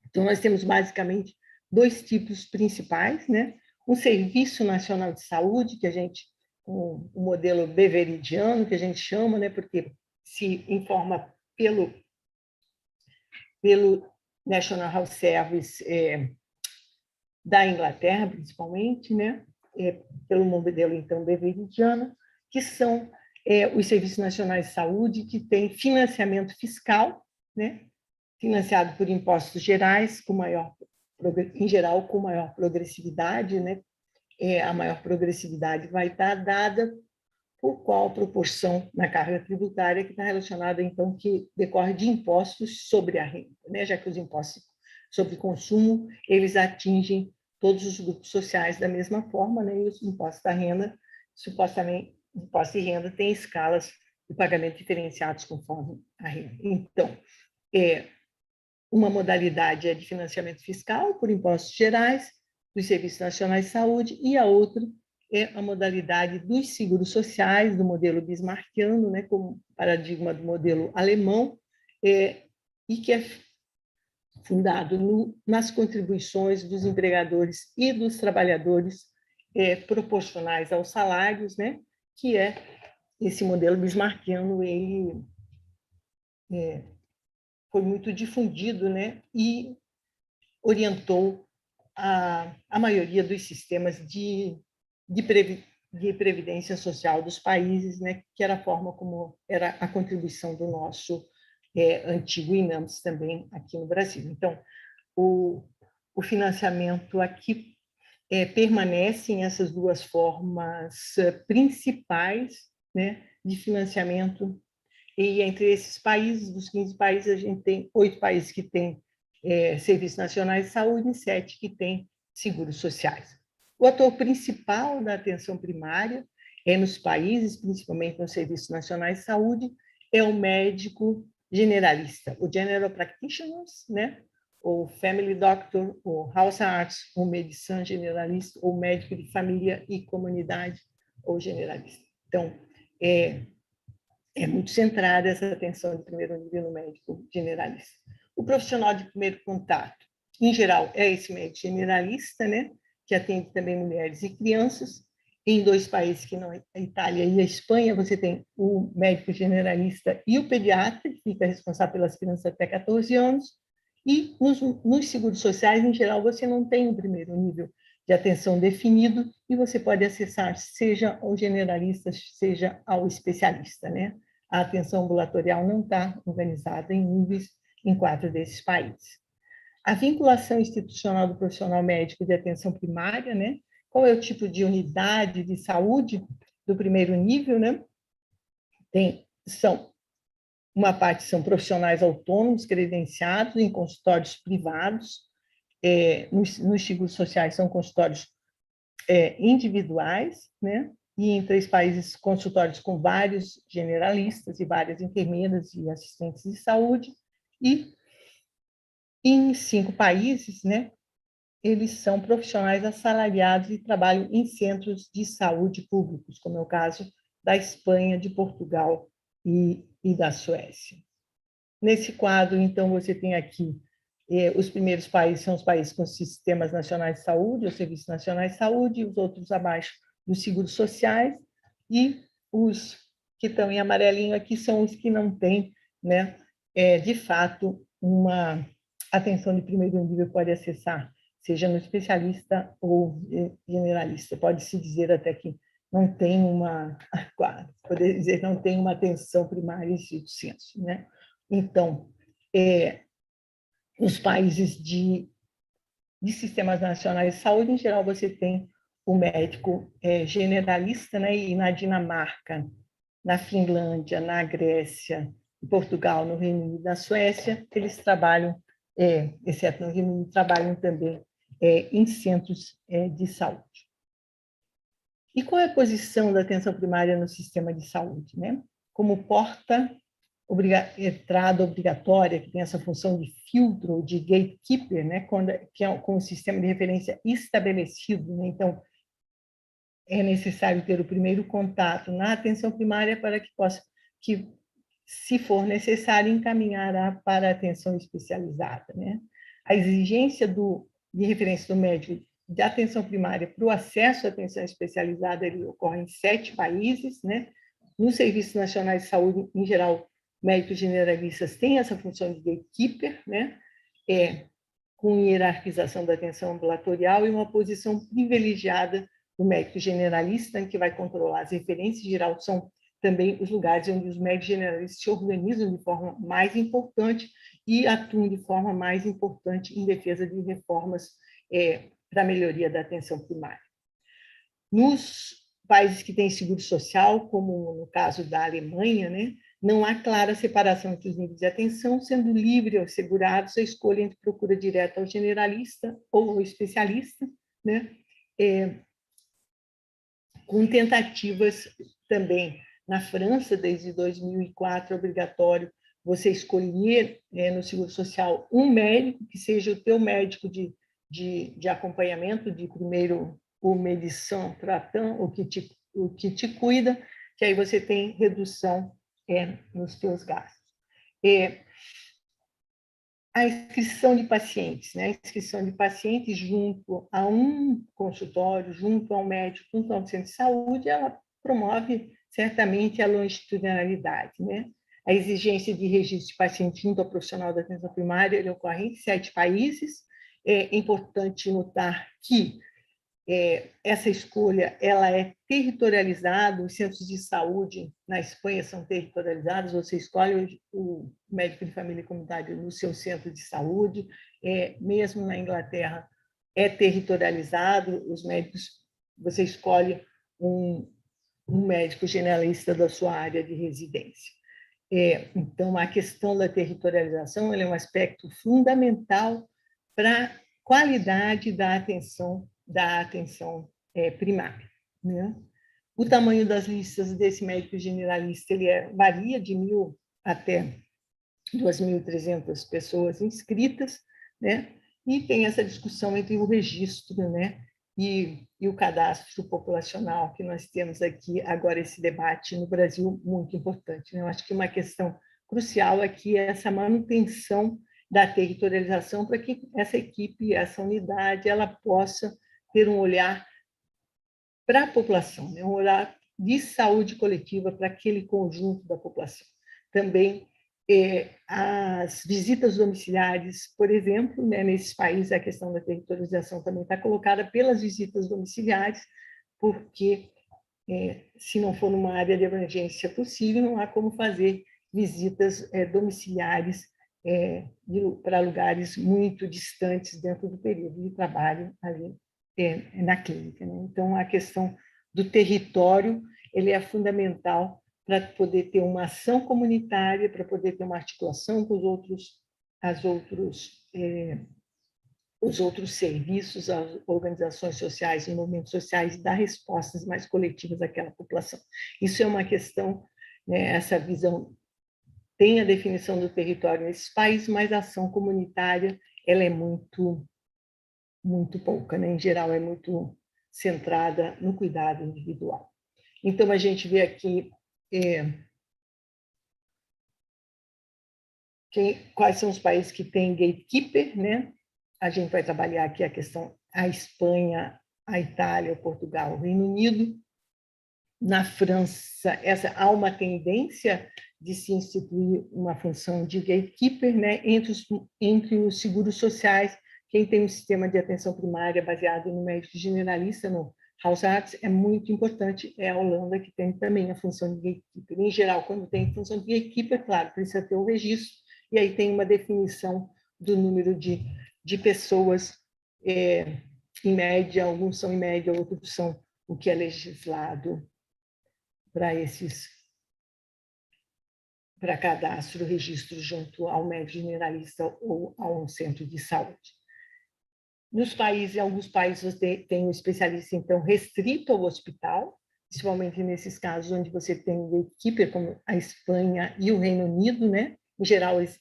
B: Então, nós temos basicamente dois tipos principais, né? Um Serviço Nacional de Saúde, que a gente, o modelo beveridiano, que a gente chama, né, porque se informa pelo National Health Service da Inglaterra, principalmente, né, pelo modelo, então, beveridiano, que são os Serviços Nacionais de Saúde, que têm financiamento fiscal, né, financiado por impostos gerais, em geral, com maior progressividade, né? A maior progressividade vai estar dada por qual proporção na carga tributária que está relacionada, então, que decorre de impostos sobre a renda, né? Já que os impostos sobre consumo, eles atingem todos os grupos sociais da mesma forma, né? E os impostos da renda, supostamente, imposto de renda tem escalas de pagamento diferenciados conforme a renda. Então, uma modalidade é de financiamento fiscal por impostos gerais dos Serviços Nacionais de Saúde e a outra é a modalidade dos seguros sociais, do modelo bismarckiano, né, como paradigma do modelo alemão, e que é fundado nas contribuições dos empregadores e dos trabalhadores proporcionais aos salários, né, que é esse modelo bismarckiano, ele foi muito difundido, né, e orientou a maioria dos sistemas de previdência social dos países, né, que era a forma como era a contribuição do nosso antigo INAMS também aqui no Brasil. Então, o financiamento aqui permanecem essas duas formas principais, né, de financiamento. E entre esses países, dos 15 países, a gente tem 8 países que têm Serviços Nacionais de Saúde e 7 que têm seguros sociais. O ator principal da atenção primária nos países, principalmente nos Serviços Nacionais de Saúde, é o médico generalista, o general practitioner, né? O family doctor, o house arts, o medicine generalista, ou médico de família e comunidade, ou generalista. Então, é muito centrada essa atenção de primeiro nível no médico generalista. O profissional de primeiro contato, em geral, é esse médico generalista, né, que atende também mulheres e crianças. Em 2 países, que não é a Itália e a Espanha, você tem o médico generalista e o pediatra, que fica responsável pelas crianças até 14 anos. E nos seguros sociais, em geral, você não tem o primeiro nível de atenção definido e você pode acessar seja ao generalista, seja ao especialista, né? A atenção ambulatorial não está organizada em níveis em 4 desses países. A vinculação institucional do profissional médico de atenção primária, né? Qual é o tipo de unidade de saúde do primeiro nível, né? Uma parte são profissionais autônomos, credenciados em consultórios privados, nos seguros sociais são consultórios individuais, né? E em 3 países, consultórios com vários generalistas e várias enfermeiras e assistentes de saúde, e em 5 países, né, eles são profissionais assalariados e trabalham em centros de saúde públicos, como é o caso da Espanha, de Portugal e da Suécia. Nesse quadro, então, você tem aqui os primeiros países são os países com sistemas nacionais de saúde, os serviços nacionais de saúde, e os outros abaixo dos seguros sociais, e os que estão em amarelinho aqui são os que não têm, né, de fato, uma atenção de primeiro nível, pode acessar, seja no especialista ou generalista. Pode-se dizer até que não tem poder dizer que não tem uma atenção primária em stricto sensu, né? Então, nos países de sistemas nacionais de saúde, em geral, você tem o médico generalista, né? E na Dinamarca, na Finlândia, na Grécia, em Portugal, no Reino Unido, na Suécia, eles trabalham, exceto no Reino Unido, trabalham também em centros de saúde. E qual é a posição da atenção primária no sistema de saúde, né? Como porta entrada obrigatória, que tem essa função de filtro, de gatekeeper, né? Que é com um sistema de referência estabelecido, né? Então, é necessário ter o primeiro contato na atenção primária para que possa, se for necessário, encaminhar para a atenção especializada, né? A exigência de referência do médico de atenção primária para o acesso à atenção especializada, ele ocorre em 7 países, né? Nos serviços nacionais de saúde, em geral, médicos generalistas têm essa função de gatekeeper, né? Com hierarquização da atenção ambulatorial e uma posição privilegiada do médico generalista, que vai controlar as referências. Em geral, são também os lugares onde os médicos generalistas se organizam de forma mais importante e atuam de forma mais importante em defesa de reformas para a melhoria da atenção primária. Nos países que têm seguro social, como no caso da Alemanha, né, não há clara separação entre os níveis de atenção, sendo livre aos segurados a escolha entre procura direta ao generalista ou ao especialista, né, com tentativas também. Na França, desde 2004, é obrigatório você escolher no seguro social um médico que seja o teu médico de acompanhamento, de primeiro o médecin traitant, o que te cuida, que aí você tem redução nos teus gastos. A inscrição de pacientes, né? A inscrição de pacientes junto a um consultório, junto a um médico, junto a um centro de saúde, ela promove certamente a longitudinalidade, né? A exigência de registro de paciente junto ao profissional da atenção primária, ele ocorre em 7 países. É importante notar que essa escolha ela é territorializada, os centros de saúde na Espanha são territorializados, você escolhe o médico de família comunitário no seu centro de saúde, mesmo na Inglaterra é territorializado, os médicos, você escolhe um médico generalista da sua área de residência. Então, a questão da territorialização é um aspecto fundamental para a qualidade da atenção primária, né? O tamanho das listas desse médico generalista ele varia de 1.000 até 2.300 pessoas inscritas, né? E tem essa discussão entre o registro, né? E o cadastro populacional que nós temos aqui agora, esse debate no Brasil muito importante, né? Eu acho que uma questão crucial aqui é essa manutenção da territorialização para que essa equipe, essa unidade, ela possa ter um olhar para a população, né? Um olhar de saúde coletiva para aquele conjunto da população. Também as visitas domiciliares, por exemplo, né, nesses países a questão da territorialização também está colocada pelas visitas domiciliares, porque se não for numa área de abrangência possível, não há como fazer visitas domiciliares para lugares muito distantes dentro do período de trabalho ali na clínica, né? Então, a questão do território ele é fundamental para poder ter uma ação comunitária, para poder ter uma articulação com os outros serviços, as organizações sociais e movimentos sociais, e dar respostas mais coletivas àquela população. Isso é uma questão, né, essa visão tem a definição do território nesses países, mas a ação comunitária ela é muito pouca, né? Em geral, é muito centrada no cuidado individual. Então, a gente vê aqui quais são os países que têm gatekeeper, né? A gente vai trabalhar aqui a questão a Espanha, a Itália, o Portugal, o Reino Unido. Na França, há uma tendência de se instituir uma função de gatekeeper, né? Entre os seguros sociais. Quem tem um sistema de atenção primária baseado no médico generalista, no Hausarzt, é muito importante, é a Holanda que tem também a função de gatekeeper. Em geral, quando tem função de gatekeeper, claro, precisa ter o registro, e aí tem uma definição do número de pessoas em média, alguns são em média, outros são o que é legislado para cadastro, registro junto ao médico generalista ou a um centro de saúde. Nos países, em alguns países, você tem um especialista, então, restrito ao hospital, principalmente nesses casos onde você tem equipe, como a Espanha e o Reino Unido, né? Em geral, isso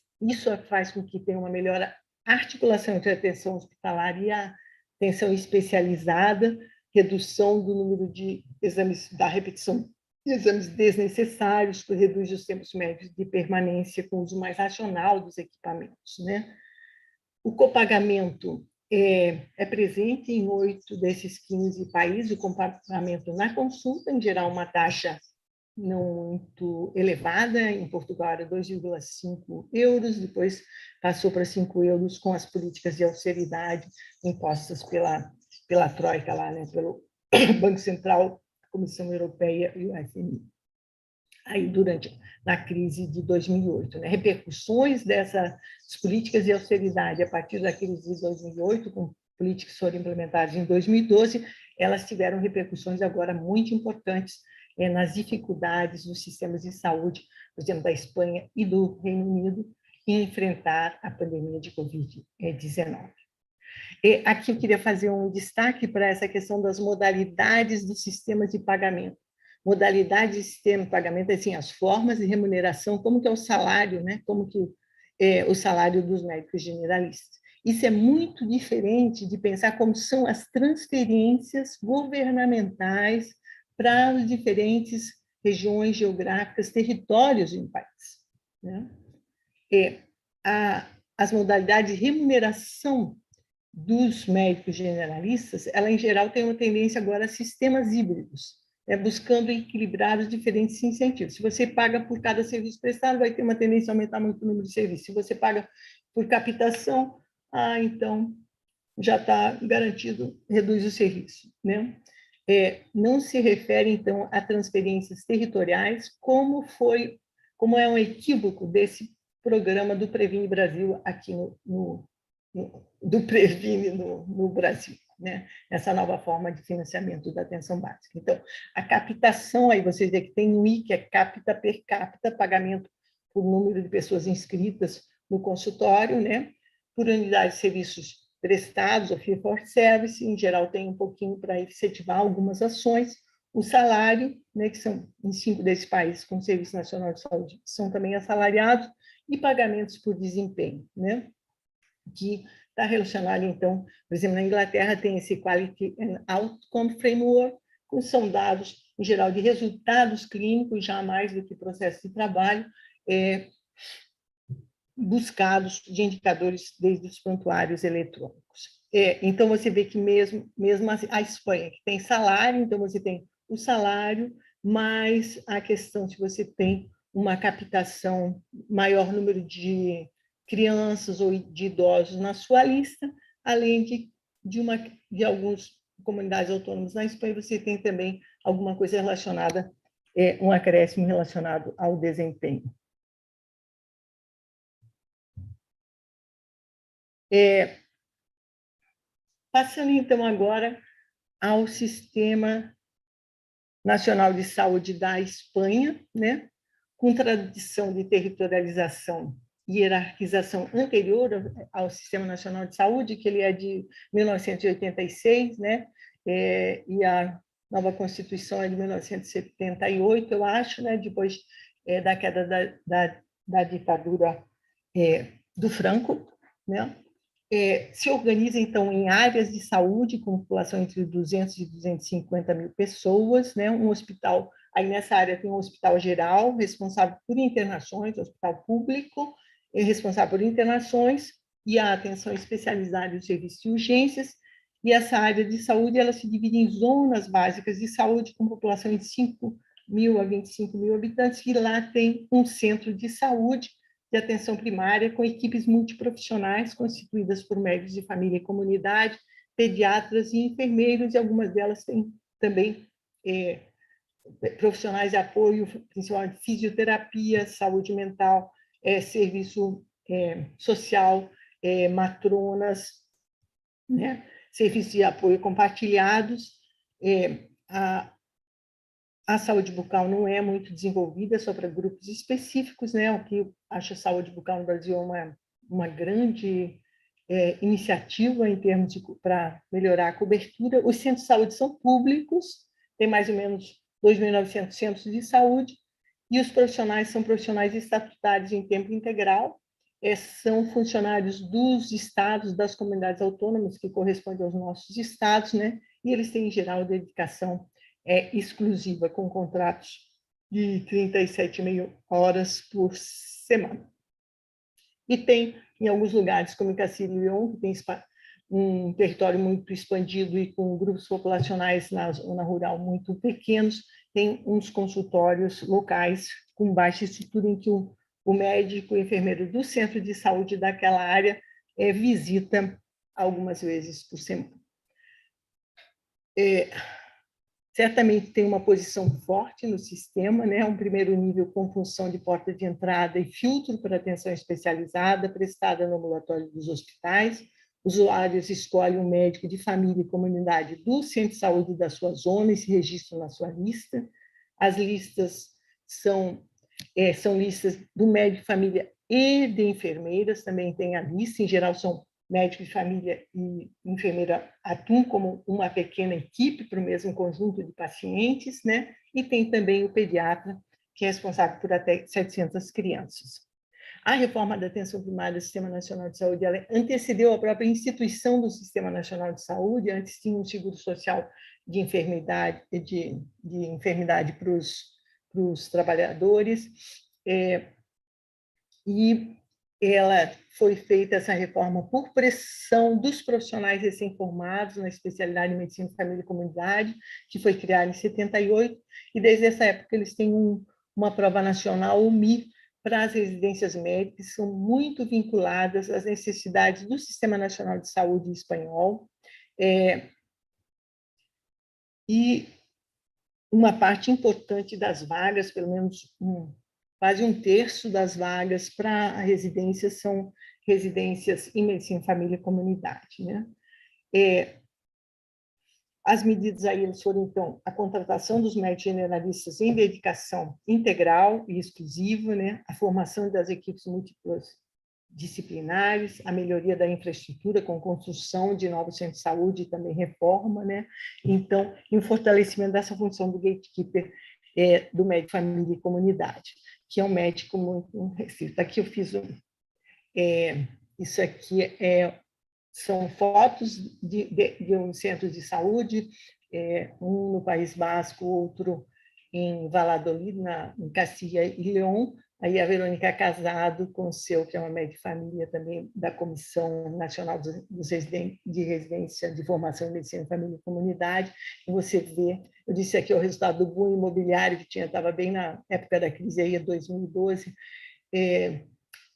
B: faz com que tenha uma melhor articulação entre a atenção hospitalar e a atenção especializada, redução do número de exames, da repetição de exames desnecessários, que reduz os tempos médios de permanência com o uso mais racional dos equipamentos, né? O copagamento é presente em 8 desses 15 países, o copagamento na consulta, em geral, uma taxa não muito elevada, em Portugal era 2,5 euros, depois passou para 5 euros com as políticas de austeridade impostas pela Troika, lá, né, pelo Banco Central, Comissão Europeia e o FMI. Aí, na crise de 2008, né? Repercussões dessas políticas de austeridade a partir da crise de 2008, com políticas que foram implementadas em 2012, elas tiveram repercussões agora muito importantes nas dificuldades dos sistemas de saúde, por exemplo, da Espanha e do Reino Unido, em enfrentar a pandemia de Covid-19. Aqui eu queria fazer um destaque para essa questão das modalidades do sistema de pagamento. Modalidade de sistema de pagamento, assim, as formas de remuneração, como que é o salário, né? Como que é o salário dos médicos generalistas. Isso é muito diferente de pensar como são as transferências governamentais para as diferentes regiões geográficas, territórios de um país, né? As modalidades de remuneração dos médicos generalistas, ela, em geral, tem uma tendência agora a sistemas híbridos, né, buscando equilibrar os diferentes incentivos. Se você paga por cada serviço prestado, vai ter uma tendência a aumentar muito o número de serviços. Se você paga por captação, então já está garantido, reduz o serviço, né? Não se refere, então, a transferências territoriais, como é um equívoco desse programa do Previne Brasil aqui do Previne no Brasil, né? Essa nova forma de financiamento da atenção básica. Então, a captação, aí vocês veem que tem um I, que é capta per capita, pagamento por número de pessoas inscritas no consultório, né? Por unidade de serviços prestados, ou fee for service, em geral tem um pouquinho para efetivar algumas ações. O salário, né, que são em 5 desses países com Serviço Nacional de Saúde, são também assalariados, e pagamentos por desempenho, né? Que está relacionado, então, por exemplo, na Inglaterra tem esse Quality and Outcome Framework, que são dados, em geral, de resultados clínicos, já mais do que processo de trabalho, buscados de indicadores desde os prontuários eletrônicos. Então, você vê que mesmo a Espanha, que tem salário, então você tem o salário, mais a questão se você tem uma captação, maior número de crianças ou de idosos na sua lista, além de algumas comunidades autônomas na Espanha, você tem também alguma coisa relacionada, um acréscimo relacionado ao desempenho. Passando, então, agora ao Sistema Nacional de Saúde da Espanha, né? Com tradição de territorialização e hierarquização anterior ao Sistema Nacional de Saúde, que ele é de 1986, né? E a nova Constituição é de 1978, eu acho, né? Depois da queda da ditadura do Franco, né? Se organiza, então, em áreas de saúde, com população entre 200 e 250 mil pessoas, né? Um hospital, aí nessa área tem um hospital geral, responsável por internações, hospital público, responsável por internações, e a atenção especializada e o serviço de urgências, e essa área de saúde, ela se divide em zonas básicas de saúde, com população de 5 mil a 25 mil habitantes, e lá tem um centro de saúde, de atenção primária, com equipes multiprofissionais constituídas por médicos de família e comunidade, pediatras e enfermeiros, e algumas delas têm também profissionais de apoio, principalmente fisioterapia, saúde mental, serviço social, matronas, né? Serviços de apoio compartilhados. A saúde bucal não é muito desenvolvida só para grupos específicos, né? O que acho a saúde bucal no Brasil é uma grande iniciativa em termos para melhorar a cobertura. Os centros de saúde são públicos, tem mais ou menos 2.900 centros de saúde, e os profissionais são profissionais estatutários em tempo integral, são funcionários dos estados, das comunidades autônomas, que correspondem aos nossos estados, né? E eles têm, em geral, dedicação exclusiva, com contratos de 37,5 horas por semana. E tem, em alguns lugares, como em Castilla e León, que tem um território muito expandido e com grupos populacionais na zona rural muito pequenos, tem uns consultórios locais com baixa estrutura em que o médico e enfermeiro do centro de saúde daquela área visita algumas vezes por semana. Certamente tem uma posição forte no sistema, né? Um primeiro nível com função de porta de entrada e filtro para atenção especializada prestada no ambulatório dos hospitais. Usuários escolhem um médico de família e comunidade do centro de saúde da sua zona e se registram na sua lista. As listas são listas do médico de família e de enfermeiras, também tem a lista, em geral são médico de família e enfermeira atuam como uma pequena equipe para o mesmo conjunto de pacientes, né? E tem também o pediatra, que é responsável por até 700 crianças. A reforma da atenção primária do Sistema Nacional de Saúde ela antecedeu a própria instituição do Sistema Nacional de Saúde. Antes tinha um seguro social de enfermidade, para os trabalhadores, e ela foi feita, essa reforma, por pressão dos profissionais recém-formados na especialidade de Medicina de Família e Comunidade, que foi criada em 78, e desde essa época eles têm uma prova nacional, o MI, para as residências médicas, que são muito vinculadas às necessidades do Sistema Nacional de Saúde espanhol, e uma parte importante das vagas, pelo menos quase um terço das vagas para a residência são residências em medicina, família e comunidade, né? As medidas aí foram, então, a contratação dos médicos generalistas em dedicação integral e exclusiva, né? A formação das equipes múltiplas disciplinares, a melhoria da infraestrutura com construção de novos centros de saúde e também reforma, né? Então, e o fortalecimento dessa função do gatekeeper do médico família e comunidade, que é um médico muito restrito. Aqui eu fiz isso aqui são fotos de um centro de saúde, um no País Basco, outro em Valladolid, em Castilla e León. Aí a Verônica é casado com o seu, que é uma médica de família também da Comissão Nacional de Residência de Formação em Medicina, Família e Comunidade. E você vê, eu disse aqui o resultado do boom imobiliário, que estava bem na época da crise, aí, 2012,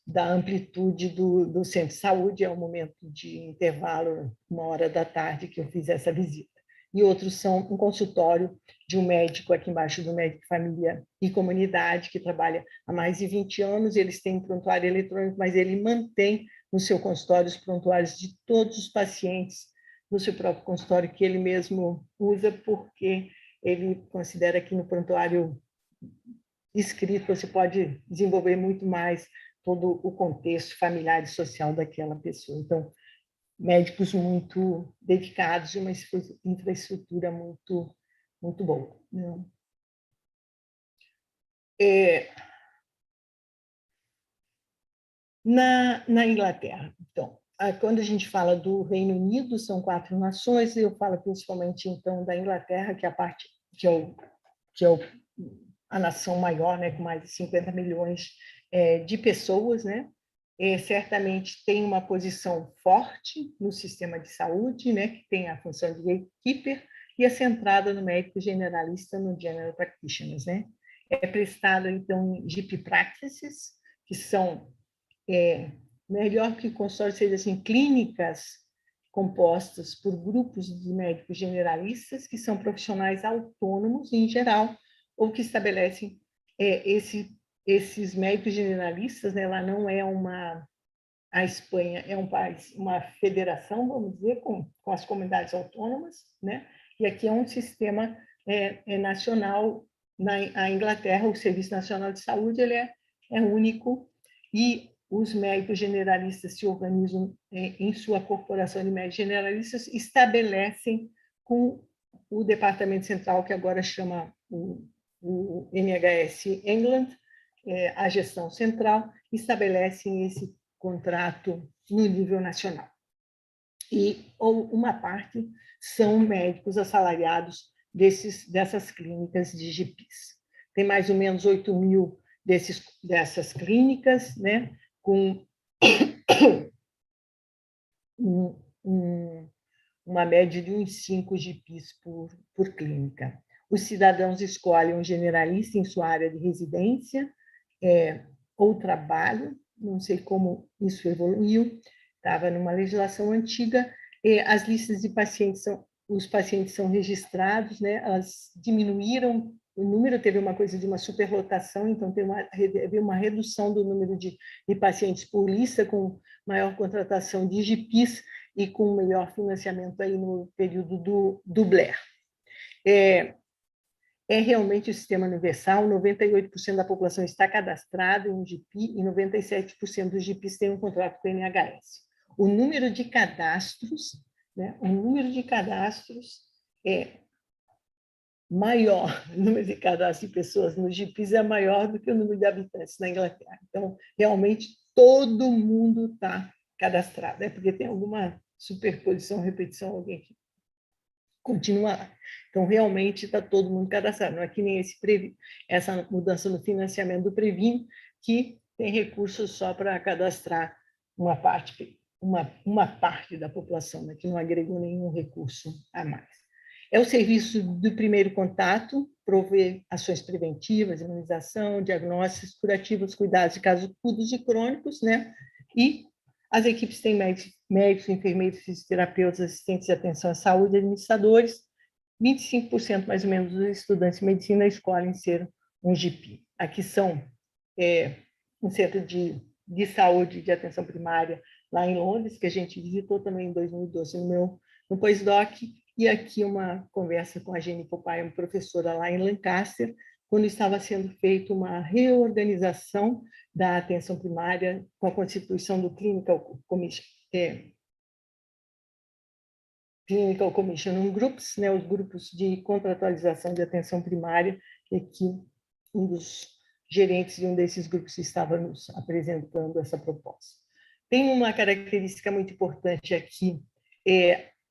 B: da amplitude do centro de saúde, é o momento de intervalo, 1h da tarde, que eu fiz essa visita. E outros são um consultório de um médico, aqui embaixo do médico de família e comunidade, que trabalha há mais de 20 anos, eles têm prontuário eletrônico, mas ele mantém no seu consultório os prontuários de todos os pacientes no seu próprio consultório, que ele mesmo usa, porque ele considera que no prontuário escrito você pode desenvolver muito mais todo o contexto familiar e social daquela pessoa. Então, médicos muito dedicados e uma infraestrutura muito, muito boa, né? Na Inglaterra, então, quando a gente fala do Reino Unido, são 4 nações, eu falo principalmente, então, da Inglaterra, que é a parte que é a nação maior, né, com mais de 50 milhões de pessoas, né? Certamente tem uma posição forte no sistema de saúde, né, que tem a função de gatekeeper e é centrada no médico generalista, no general practitioners, né? É prestado, então, em GP practices, que são melhor que consultório seja assim, clínicas compostas por grupos de médicos generalistas, que são profissionais autônomos, em geral, ou que estabelecem esses médicos generalistas, né, ela não é uma a Espanha é um país, uma federação, vamos dizer, com as comunidades autônomas, né? E aqui é um sistema nacional. Na Inglaterra, o Serviço Nacional de Saúde ele é único, e os médicos generalistas se organizam em sua corporação de médicos generalistas, estabelecem com o Departamento Central, que agora chama o NHS England, a gestão central, estabelecem esse contrato no nível nacional. Ou uma parte são médicos assalariados dessas clínicas de GPs. Tem mais ou menos 8.000 dessas clínicas, né, com uma média de uns 5 GPs por clínica. Os cidadãos escolhem um generalista em sua área de residência ou trabalho, não sei como isso evoluiu, estava numa legislação antiga. As listas de pacientes os pacientes são registrados, né? Elas diminuíram o número, teve uma coisa de uma superlotação, então teve uma redução do número de pacientes por lista, com maior contratação de GPs e com melhor financiamento aí no período do Blair. É realmente o sistema universal, 98% da população está cadastrada em um GP e 97% dos GPs têm um contrato com o NHS. O número de cadastros, né, é maior, o número de cadastros de pessoas nos GPs é maior do que o número de habitantes na Inglaterra. Então, realmente, todo mundo está cadastrado. É porque tem alguma superposição, repetição, alguém que continua lá. Então, realmente, está todo mundo cadastrado. Não é que nem essa mudança no financiamento do Previne, que tem recursos só para cadastrar uma parte da população, né, que não agregou nenhum recurso a mais. É o serviço do primeiro contato, prover ações preventivas, imunização, diagnósticos, curativos, cuidados de casos agudos e crônicos, né? E as equipes têm médicos, enfermeiros, fisioterapeutas, assistentes de atenção à saúde, administradores. 25% mais ou menos dos estudantes de medicina escolhem ser um GP. Aqui são um centro de saúde de atenção primária lá em Londres, que a gente visitou também em 2012 no pós-doc, e aqui uma conversa com a Jenny Popai, uma professora lá em Lancaster, quando estava sendo feita uma reorganização da atenção primária com a constituição do Clinical Commission Groups, né, os grupos de contratualização de atenção primária, e que um dos gerentes de um desses grupos estava nos apresentando essa proposta. Tem uma característica muito importante aqui,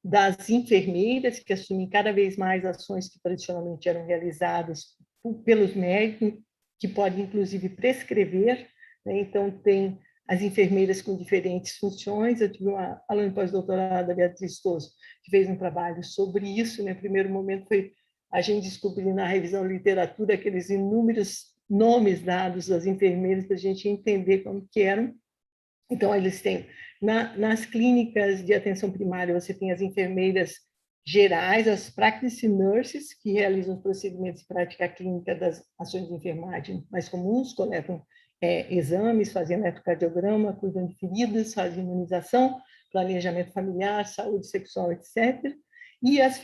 B: das enfermeiras, que assumem cada vez mais ações que tradicionalmente eram realizadas pelos médicos, que podem, inclusive, prescrever, né? Então, tem as enfermeiras com diferentes funções. Eu tive uma aluna pós-doutorado, a Beatriz Toso, que fez um trabalho sobre isso. No primeiro momento foi a gente descobrir na revisão da literatura aqueles inúmeros nomes dados das enfermeiras para a gente entender como que eram. Então, eles têm, nas clínicas de atenção primária, você tem as enfermeiras gerais, as practice nurses, que realizam os procedimentos de prática clínica das ações de enfermagem mais comuns, coletam exames, fazem eletrocardiograma, cuidam de feridas, fazem imunização, planejamento familiar, saúde sexual, etc. E as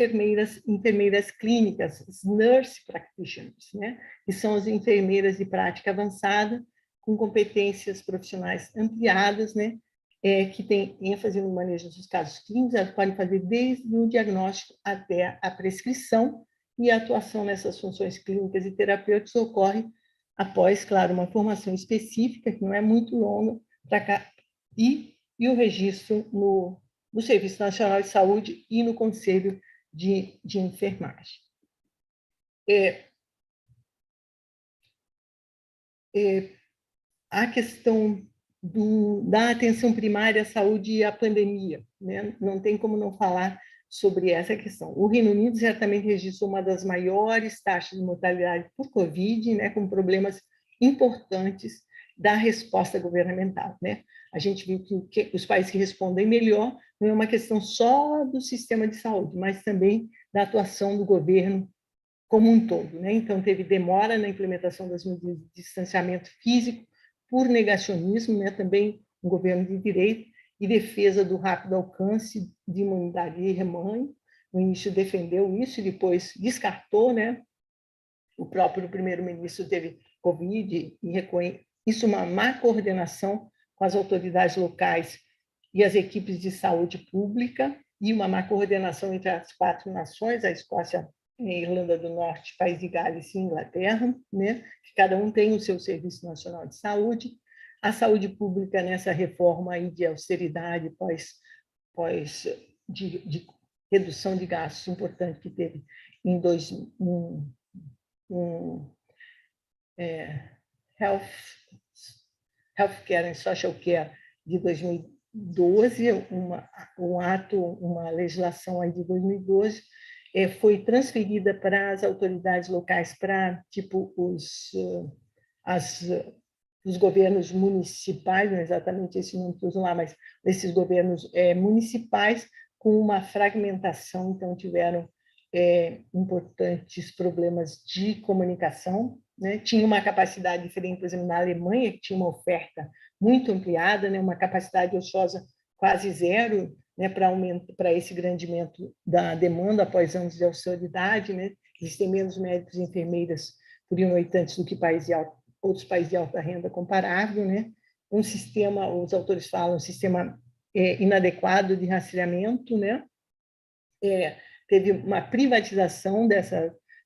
B: enfermeiras clínicas, as nurse practitioners, né? Que são as enfermeiras de prática avançada, com competências profissionais ampliadas, né? Que tem ênfase no manejo dos casos clínicos. Elas podem fazer desde o diagnóstico até a prescrição, e a atuação nessas funções clínicas e terapêuticas ocorre após, claro, uma formação específica, que não é muito longa, e o registro no Serviço Nacional de Saúde e no Conselho de Enfermagem. A questão da atenção primária à saúde e à pandemia, né? Não tem como não falar sobre essa questão. O Reino Unido certamente registrou uma das maiores taxas de mortalidade por Covid, né, com problemas importantes da resposta governamental, né? A gente viu que os países que respondem melhor não é uma questão só do sistema de saúde, mas também da atuação do governo como um todo, né? Então, teve demora na implementação das medidas de distanciamento físico por negacionismo, né? Também um governo de direito e defesa do rápido alcance de imunidade de rebanho. No início defendeu isso e depois descartou, né? O próprio primeiro-ministro teve Covid e isso uma má coordenação com as autoridades locais e as equipes de saúde pública e uma má coordenação entre as 4 nações, a Escócia, a Irlanda do Norte, País de Gales e Inglaterra, né? Que cada um tem o seu Serviço Nacional de Saúde. A saúde pública nessa reforma aí de austeridade de redução de gastos importante que teve em Healthcare and Social Care de 2012, uma legislação aí de 2012, foi transferida para as autoridades locais, para tipo os governos municipais, não é exatamente esse nome que usam lá, mas esses governos municipais, com uma fragmentação, então tiveram importantes problemas de comunicação, né? Tinha uma capacidade diferente, por exemplo, na Alemanha, que tinha uma oferta muito ampliada, né? Uma capacidade ociosa quase zero, né? Para esse grandimento da demanda após anos de austeridade, né? Existem menos médicos e enfermeiras por habitantes do que outros países de alta renda comparável, né? Um sistema, os autores falam, um sistema inadequado de rastreamento, né? Teve uma privatização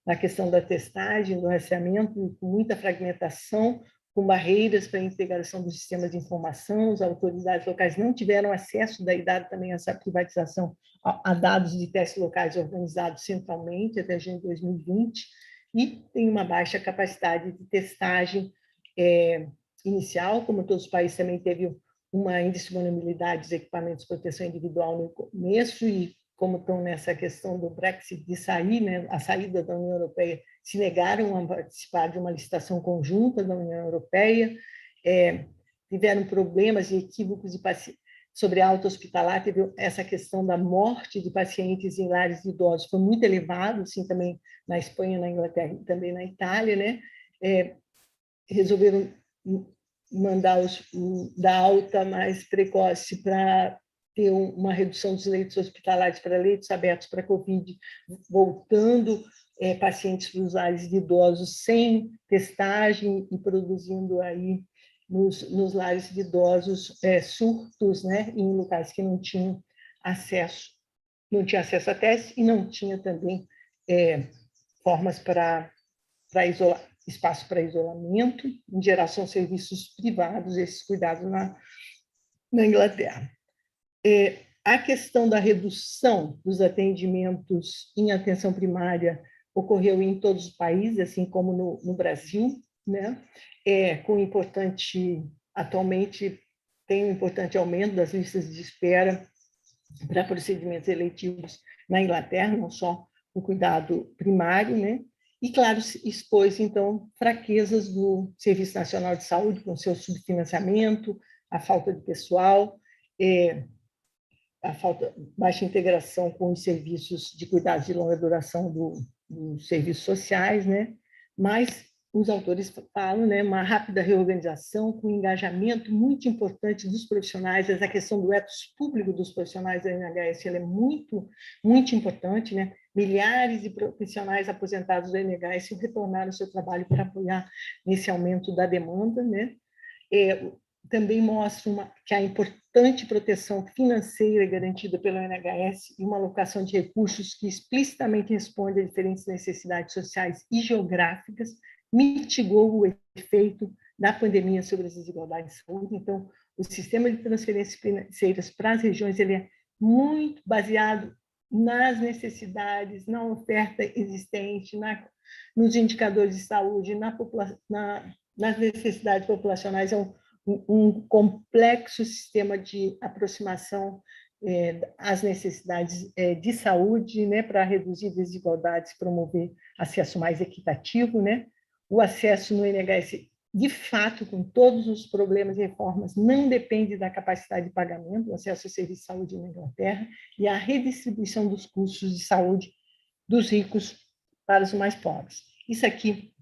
B: na questão da testagem, do rastreamento, com muita fragmentação, com barreiras para a integração do sistema de informação, as autoridades locais não tiveram acesso, daí dado também essa privatização, a dados de testes locais organizados centralmente até junho de 2020, e tem uma baixa capacidade de testagem inicial, como todos os países também teve uma indisponibilidade dos equipamentos de proteção individual no começo, e como estão nessa questão do Brexit, de sair, né, a saída da União Europeia, se negaram a participar de uma licitação conjunta da União Europeia, tiveram problemas e equívocos sobre a alta hospitalar, teve essa questão da morte de pacientes em lares de idosos, foi muito elevado, assim, também na Espanha, na Inglaterra e também na Itália, né? Resolveram mandar da alta mais precoce para ter uma redução dos leitos hospitalares para leitos abertos para Covid, voltando pacientes para os lares de idosos sem testagem e produzindo aí nos lares de idosos surtos, né, em locais que não tinha acesso a testes e não tinha também formas para isolar, espaço para isolamento, em geral são serviços privados, esses cuidados na Inglaterra. A questão da redução dos atendimentos em atenção primária ocorreu em todos os países, assim como no Brasil, né? Atualmente tem um importante aumento das listas de espera para procedimentos eletivos na Inglaterra, não só o cuidado primário, né? E, claro, expôs, então, fraquezas do Serviço Nacional de Saúde, com seu subfinanciamento, a falta de pessoal, baixa integração com os serviços de cuidados de longa duração dos serviços sociais, né? Mas os autores falam, né, uma rápida reorganização com engajamento muito importante dos profissionais, essa questão do ethos público dos profissionais da NHS ela é muito, muito importante, né? Milhares de profissionais aposentados da NHS retornaram ao seu trabalho para apoiar nesse aumento da demanda, né? Também mostra que a importante proteção financeira garantida pelo NHS e uma alocação de recursos que explicitamente responde a diferentes necessidades sociais e geográficas mitigou o efeito da pandemia sobre as desigualdades de saúde. Então, o sistema de transferências financeiras para as regiões ele é muito baseado nas necessidades, na oferta existente, nos indicadores de saúde, nas necessidades populacionais. É um complexo sistema de aproximação às necessidades de saúde, né, para reduzir desigualdades, promover acesso mais equitativo, né? O acesso no NHS, de fato, com todos os problemas e reformas, não depende da capacidade de pagamento, o acesso ao serviço de saúde na Inglaterra, e a redistribuição dos custos de saúde dos ricos para os mais pobres. Isso aqui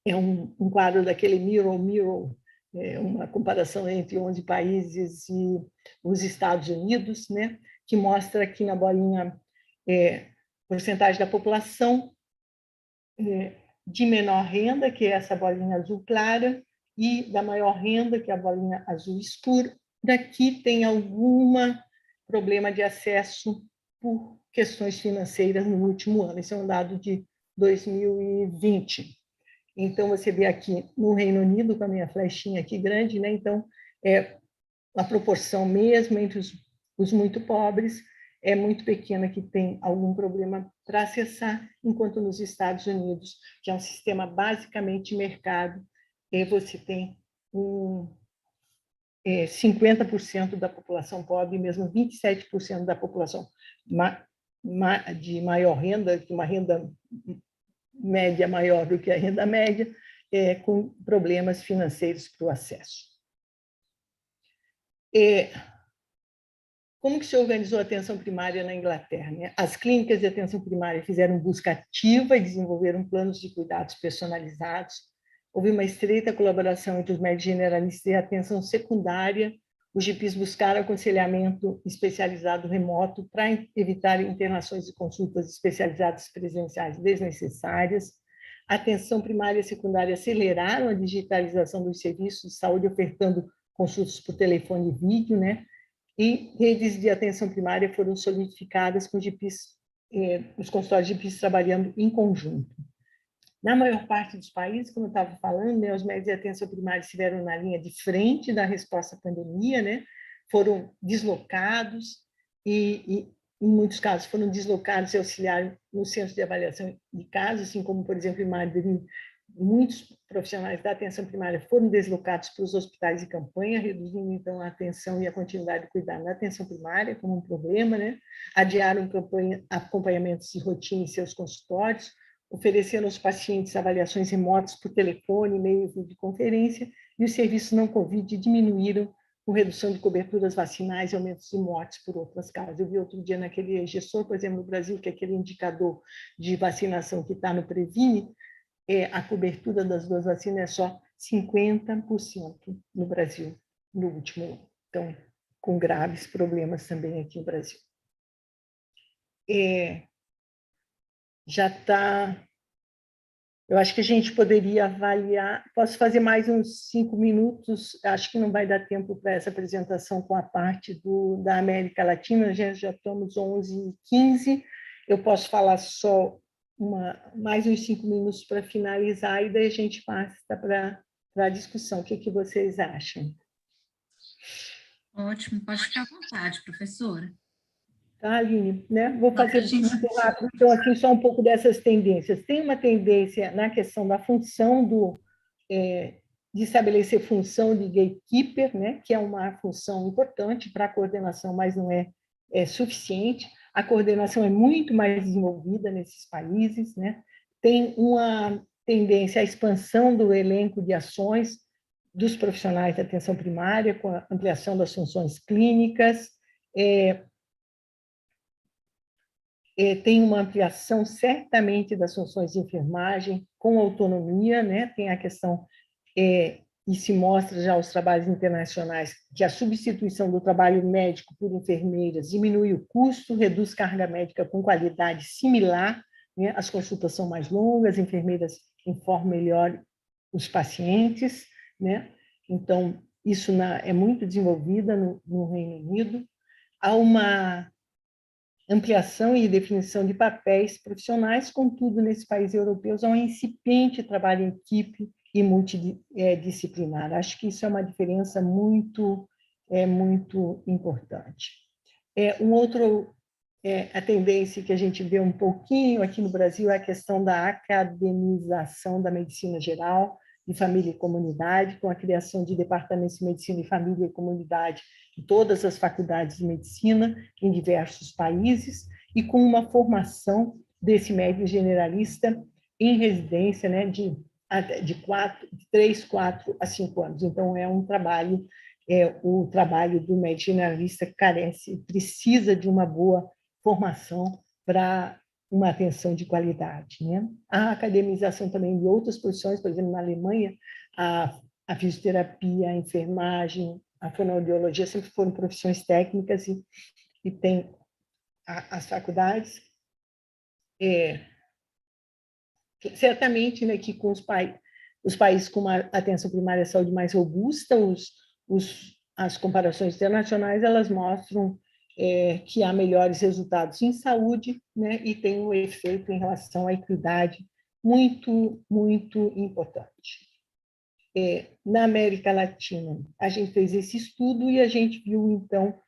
B: é um quadro daquele Mirror, Mirror, uma comparação entre 11 países e os Estados Unidos, né, que mostra aqui na bolinha porcentagem da população de menor renda, que é essa bolinha azul clara, e da maior renda, que é a bolinha azul escura. Daqui tem algum problema de acesso por questões financeiras no último ano. Esse é um dado de 2020. Então, você vê aqui no Reino Unido, com a minha flechinha aqui grande, né? Então, a proporção mesmo entre os muito pobres é muito pequena, que tem algum problema para acessar, enquanto nos Estados Unidos, que é um sistema basicamente de mercado, você tem 50% da população pobre, mesmo 27% da população de maior renda, que uma renda média maior do que a renda média, com problemas financeiros para o acesso. Como que se organizou a atenção primária na Inglaterra, né? As clínicas de atenção primária fizeram busca ativa e desenvolveram planos de cuidados personalizados. Houve uma estreita colaboração entre os médicos generalistas e a atenção secundária. Os GPs buscaram aconselhamento especializado remoto para evitar internações e consultas especializadas presenciais desnecessárias. A atenção primária e secundária aceleraram a digitalização dos serviços de saúde, ofertando consultas por telefone e vídeo, né? E redes de atenção primária foram solidificadas com os consultórios de GPs trabalhando em conjunto. Na maior parte dos países, como eu estava falando, né, os médicos de atenção primária estiveram na linha de frente da resposta à pandemia, né, foram deslocados e, em muitos casos, foram deslocados e auxiliaram no centro de avaliação de casos, assim como, por exemplo, em Madrid, muitos profissionais da atenção primária foram deslocados para os hospitais de campanha, reduzindo, então, a atenção e a continuidade de cuidar na atenção primária como um problema, né? Adiaram acompanhamentos de rotina em seus consultórios, oferecendo aos pacientes avaliações remotas por telefone, e-mail e videoconferência, e os serviços não Covid diminuíram com redução de coberturas vacinais e aumentos de mortes por outras causas. Eu vi outro dia naquele gestor, por exemplo, no Brasil, que é aquele indicador de vacinação que está no Previne, a cobertura das duas vacinas é só 50% no Brasil no último ano. Então, com graves problemas também aqui no Brasil. Já está... Eu acho que a gente poderia avaliar... Posso fazer mais uns 5 minutos? Acho que não vai dar tempo para essa apresentação com a parte da América Latina, já estamos 11h15. Eu posso falar só mais uns 5 minutos para finalizar, e daí a gente passa para a discussão. O que vocês acham?
A: Ótimo, pode ficar à vontade, professora.
B: Tá, Aline? Né? Vou fazer muito rápido, então, assim, só um pouco dessas tendências. Tem uma tendência na questão da função de estabelecer função de gatekeeper, né? Que é uma função importante para a coordenação, mas não é suficiente. A coordenação é muito mais desenvolvida nesses países, né? Tem uma tendência à expansão do elenco de ações dos profissionais da atenção primária, com a ampliação das funções clínicas, tem uma ampliação, certamente, das funções de enfermagem, com autonomia, né? Tem a questão, e se mostra já os trabalhos internacionais, que a substituição do trabalho médico por enfermeiras diminui o custo, reduz carga médica com qualidade similar, né? As consultas são mais longas, enfermeiras informam melhor os pacientes, né? Então, isso é muito desenvolvida no Reino Unido. Há uma ampliação e definição de papéis profissionais, contudo, nesses países europeus, há um incipiente trabalho em equipe e multidisciplinar. Acho que isso é uma diferença muito importante. A tendência que a gente vê um pouquinho aqui no Brasil é a questão da academização da medicina geral, de família e comunidade, com a criação de departamentos de medicina e família e comunidade em todas as faculdades de medicina em diversos países, e com uma formação desse médico generalista em residência, né, de 3, 4 a 5 anos. Então, é um trabalho, o trabalho do médico generalista precisa de uma boa formação para uma atenção de qualidade, né? A academização também de outras profissões, por exemplo, na Alemanha, a a fisioterapia, a enfermagem, a fonoaudiologia sempre foram profissões técnicas e tem as faculdades. Certamente, né, que com os países com uma atenção primária à saúde mais robusta, as comparações internacionais, elas mostram que há melhores resultados em saúde, né, e tem um efeito em relação à equidade muito, muito importante. Na América Latina, a gente fez esse estudo e a gente viu, então,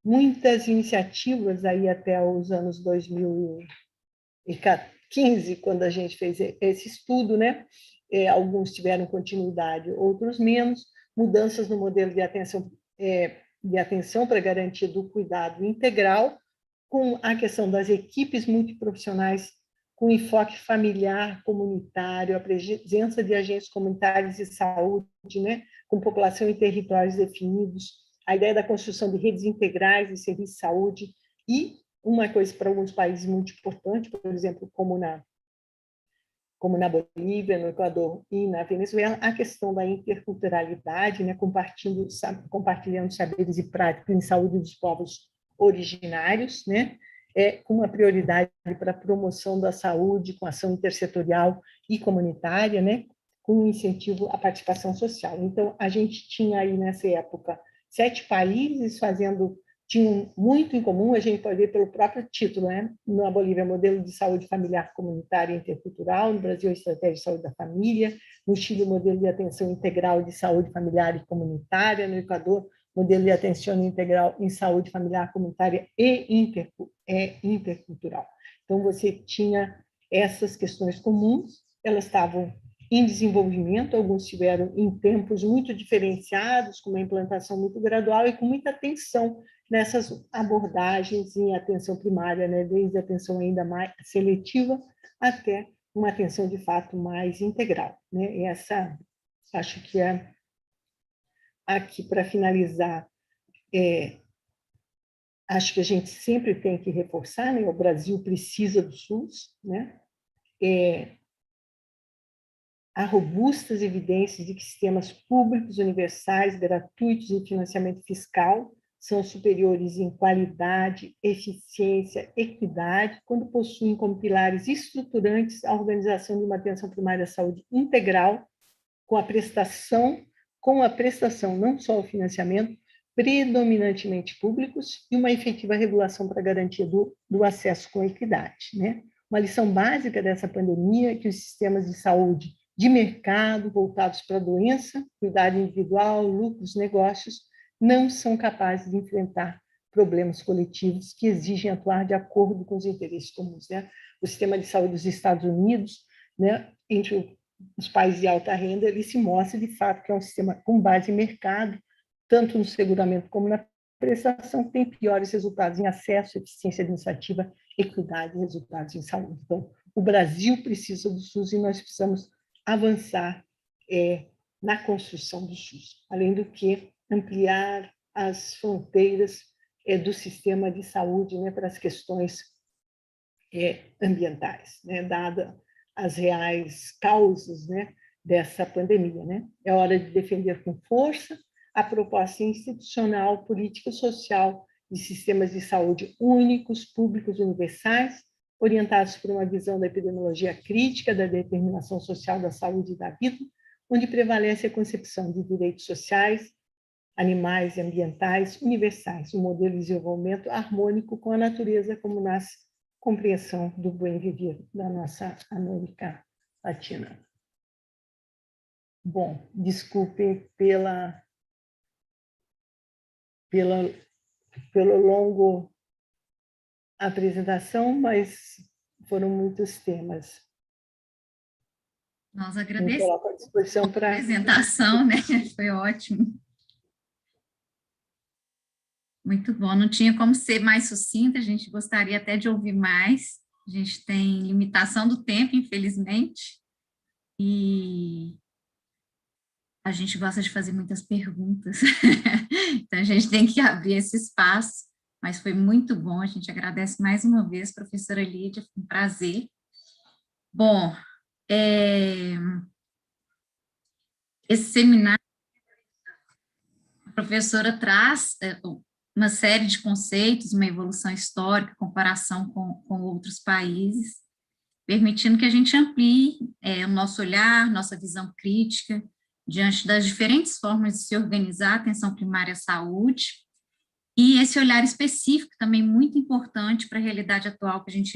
B: muitas iniciativas aí até os anos 2015, quando a gente fez esse estudo, né? Alguns tiveram continuidade, outros menos, mudanças no modelo de atenção para garantia do cuidado integral, com a questão das equipes multiprofissionais com enfoque familiar, comunitário, a presença de agentes comunitários de saúde, né, com população e territórios definidos, a ideia da construção de redes integrais de serviços de saúde e uma coisa para alguns países muito importante, por exemplo, como na Bolívia, no Equador e na Venezuela, a questão da interculturalidade, né, compartilhando saberes e práticas em saúde dos povos originários, né, com uma prioridade para a promoção da saúde, com ação intersetorial e comunitária, né, com incentivo à participação social. Então, a gente tinha aí, nessa época, 7 países tinham muito em comum, a gente pode ver pelo próprio título, né? Na Bolívia, modelo de saúde familiar, comunitária e intercultural, no Brasil, estratégia de saúde da família, no Chile, modelo de atenção integral de saúde familiar e comunitária, no Equador, modelo de atenção integral em saúde familiar, comunitária e intercultural. Então, você tinha essas questões comuns, elas estavam em desenvolvimento, alguns tiveram em tempos muito diferenciados, com uma implantação muito gradual e com muita atenção nessas abordagens em atenção primária, né, desde a atenção ainda mais seletiva até uma atenção de fato mais integral, né? E essa, acho que aqui para finalizar, acho que a gente sempre tem que reforçar, né? O Brasil precisa do SUS, né? Há robustas evidências de que sistemas públicos universais, gratuitos e financiamento fiscal são superiores em qualidade, eficiência, equidade, quando possuem como pilares estruturantes a organização de uma atenção primária à saúde integral, com a prestação, não só o financiamento, predominantemente públicos, e uma efetiva regulação para a garantia do acesso com equidade, né? Uma lição básica dessa pandemia é que os sistemas de saúde de mercado voltados para a doença, cuidado individual, lucros, negócios, não são capazes de enfrentar problemas coletivos que exigem atuar de acordo com os interesses comuns, né? O sistema de saúde dos Estados Unidos, né, entre os países de alta renda, ele se mostra de fato que é um sistema com base em mercado, tanto no seguramento como na prestação, que tem piores resultados em acesso, eficiência administrativa, equidade e resultados em saúde. Então, o Brasil precisa do SUS e nós precisamos avançar na construção do SUS, além do que ampliar as fronteiras do sistema de saúde, né, para as questões ambientais, né, dada as reais causas, né, dessa pandemia, né? É hora de defender com força a proposta institucional, política e social de sistemas de saúde únicos, públicos, universais, orientados por uma visão da epidemiologia crítica, da determinação social da saúde e da vida, onde prevalece a concepção de direitos sociais, animais e ambientais universais, um modelo de desenvolvimento harmônico com a natureza como nasce compreensão do bem viver da nossa América Latina. Bom, desculpe pela longo apresentação, mas foram muitos temas.
A: Nós agradecemos
B: Me coloco à disposição para
A: a apresentação, né? Foi ótimo. Muito bom, não tinha como ser mais sucinta, a gente gostaria até de ouvir mais, a gente tem limitação do tempo, infelizmente, e a gente gosta de fazer muitas perguntas, então a gente tem que abrir esse espaço, mas foi muito bom, a gente agradece mais uma vez, professora Lídia, foi um prazer. Bom, Esse seminário, a professora traz uma série de conceitos, uma evolução histórica, comparação com outros países, permitindo que a gente amplie o nosso olhar, nossa visão crítica, diante das diferentes formas de se organizar a atenção primária à saúde, e esse olhar específico também muito importante para a realidade atual que a gente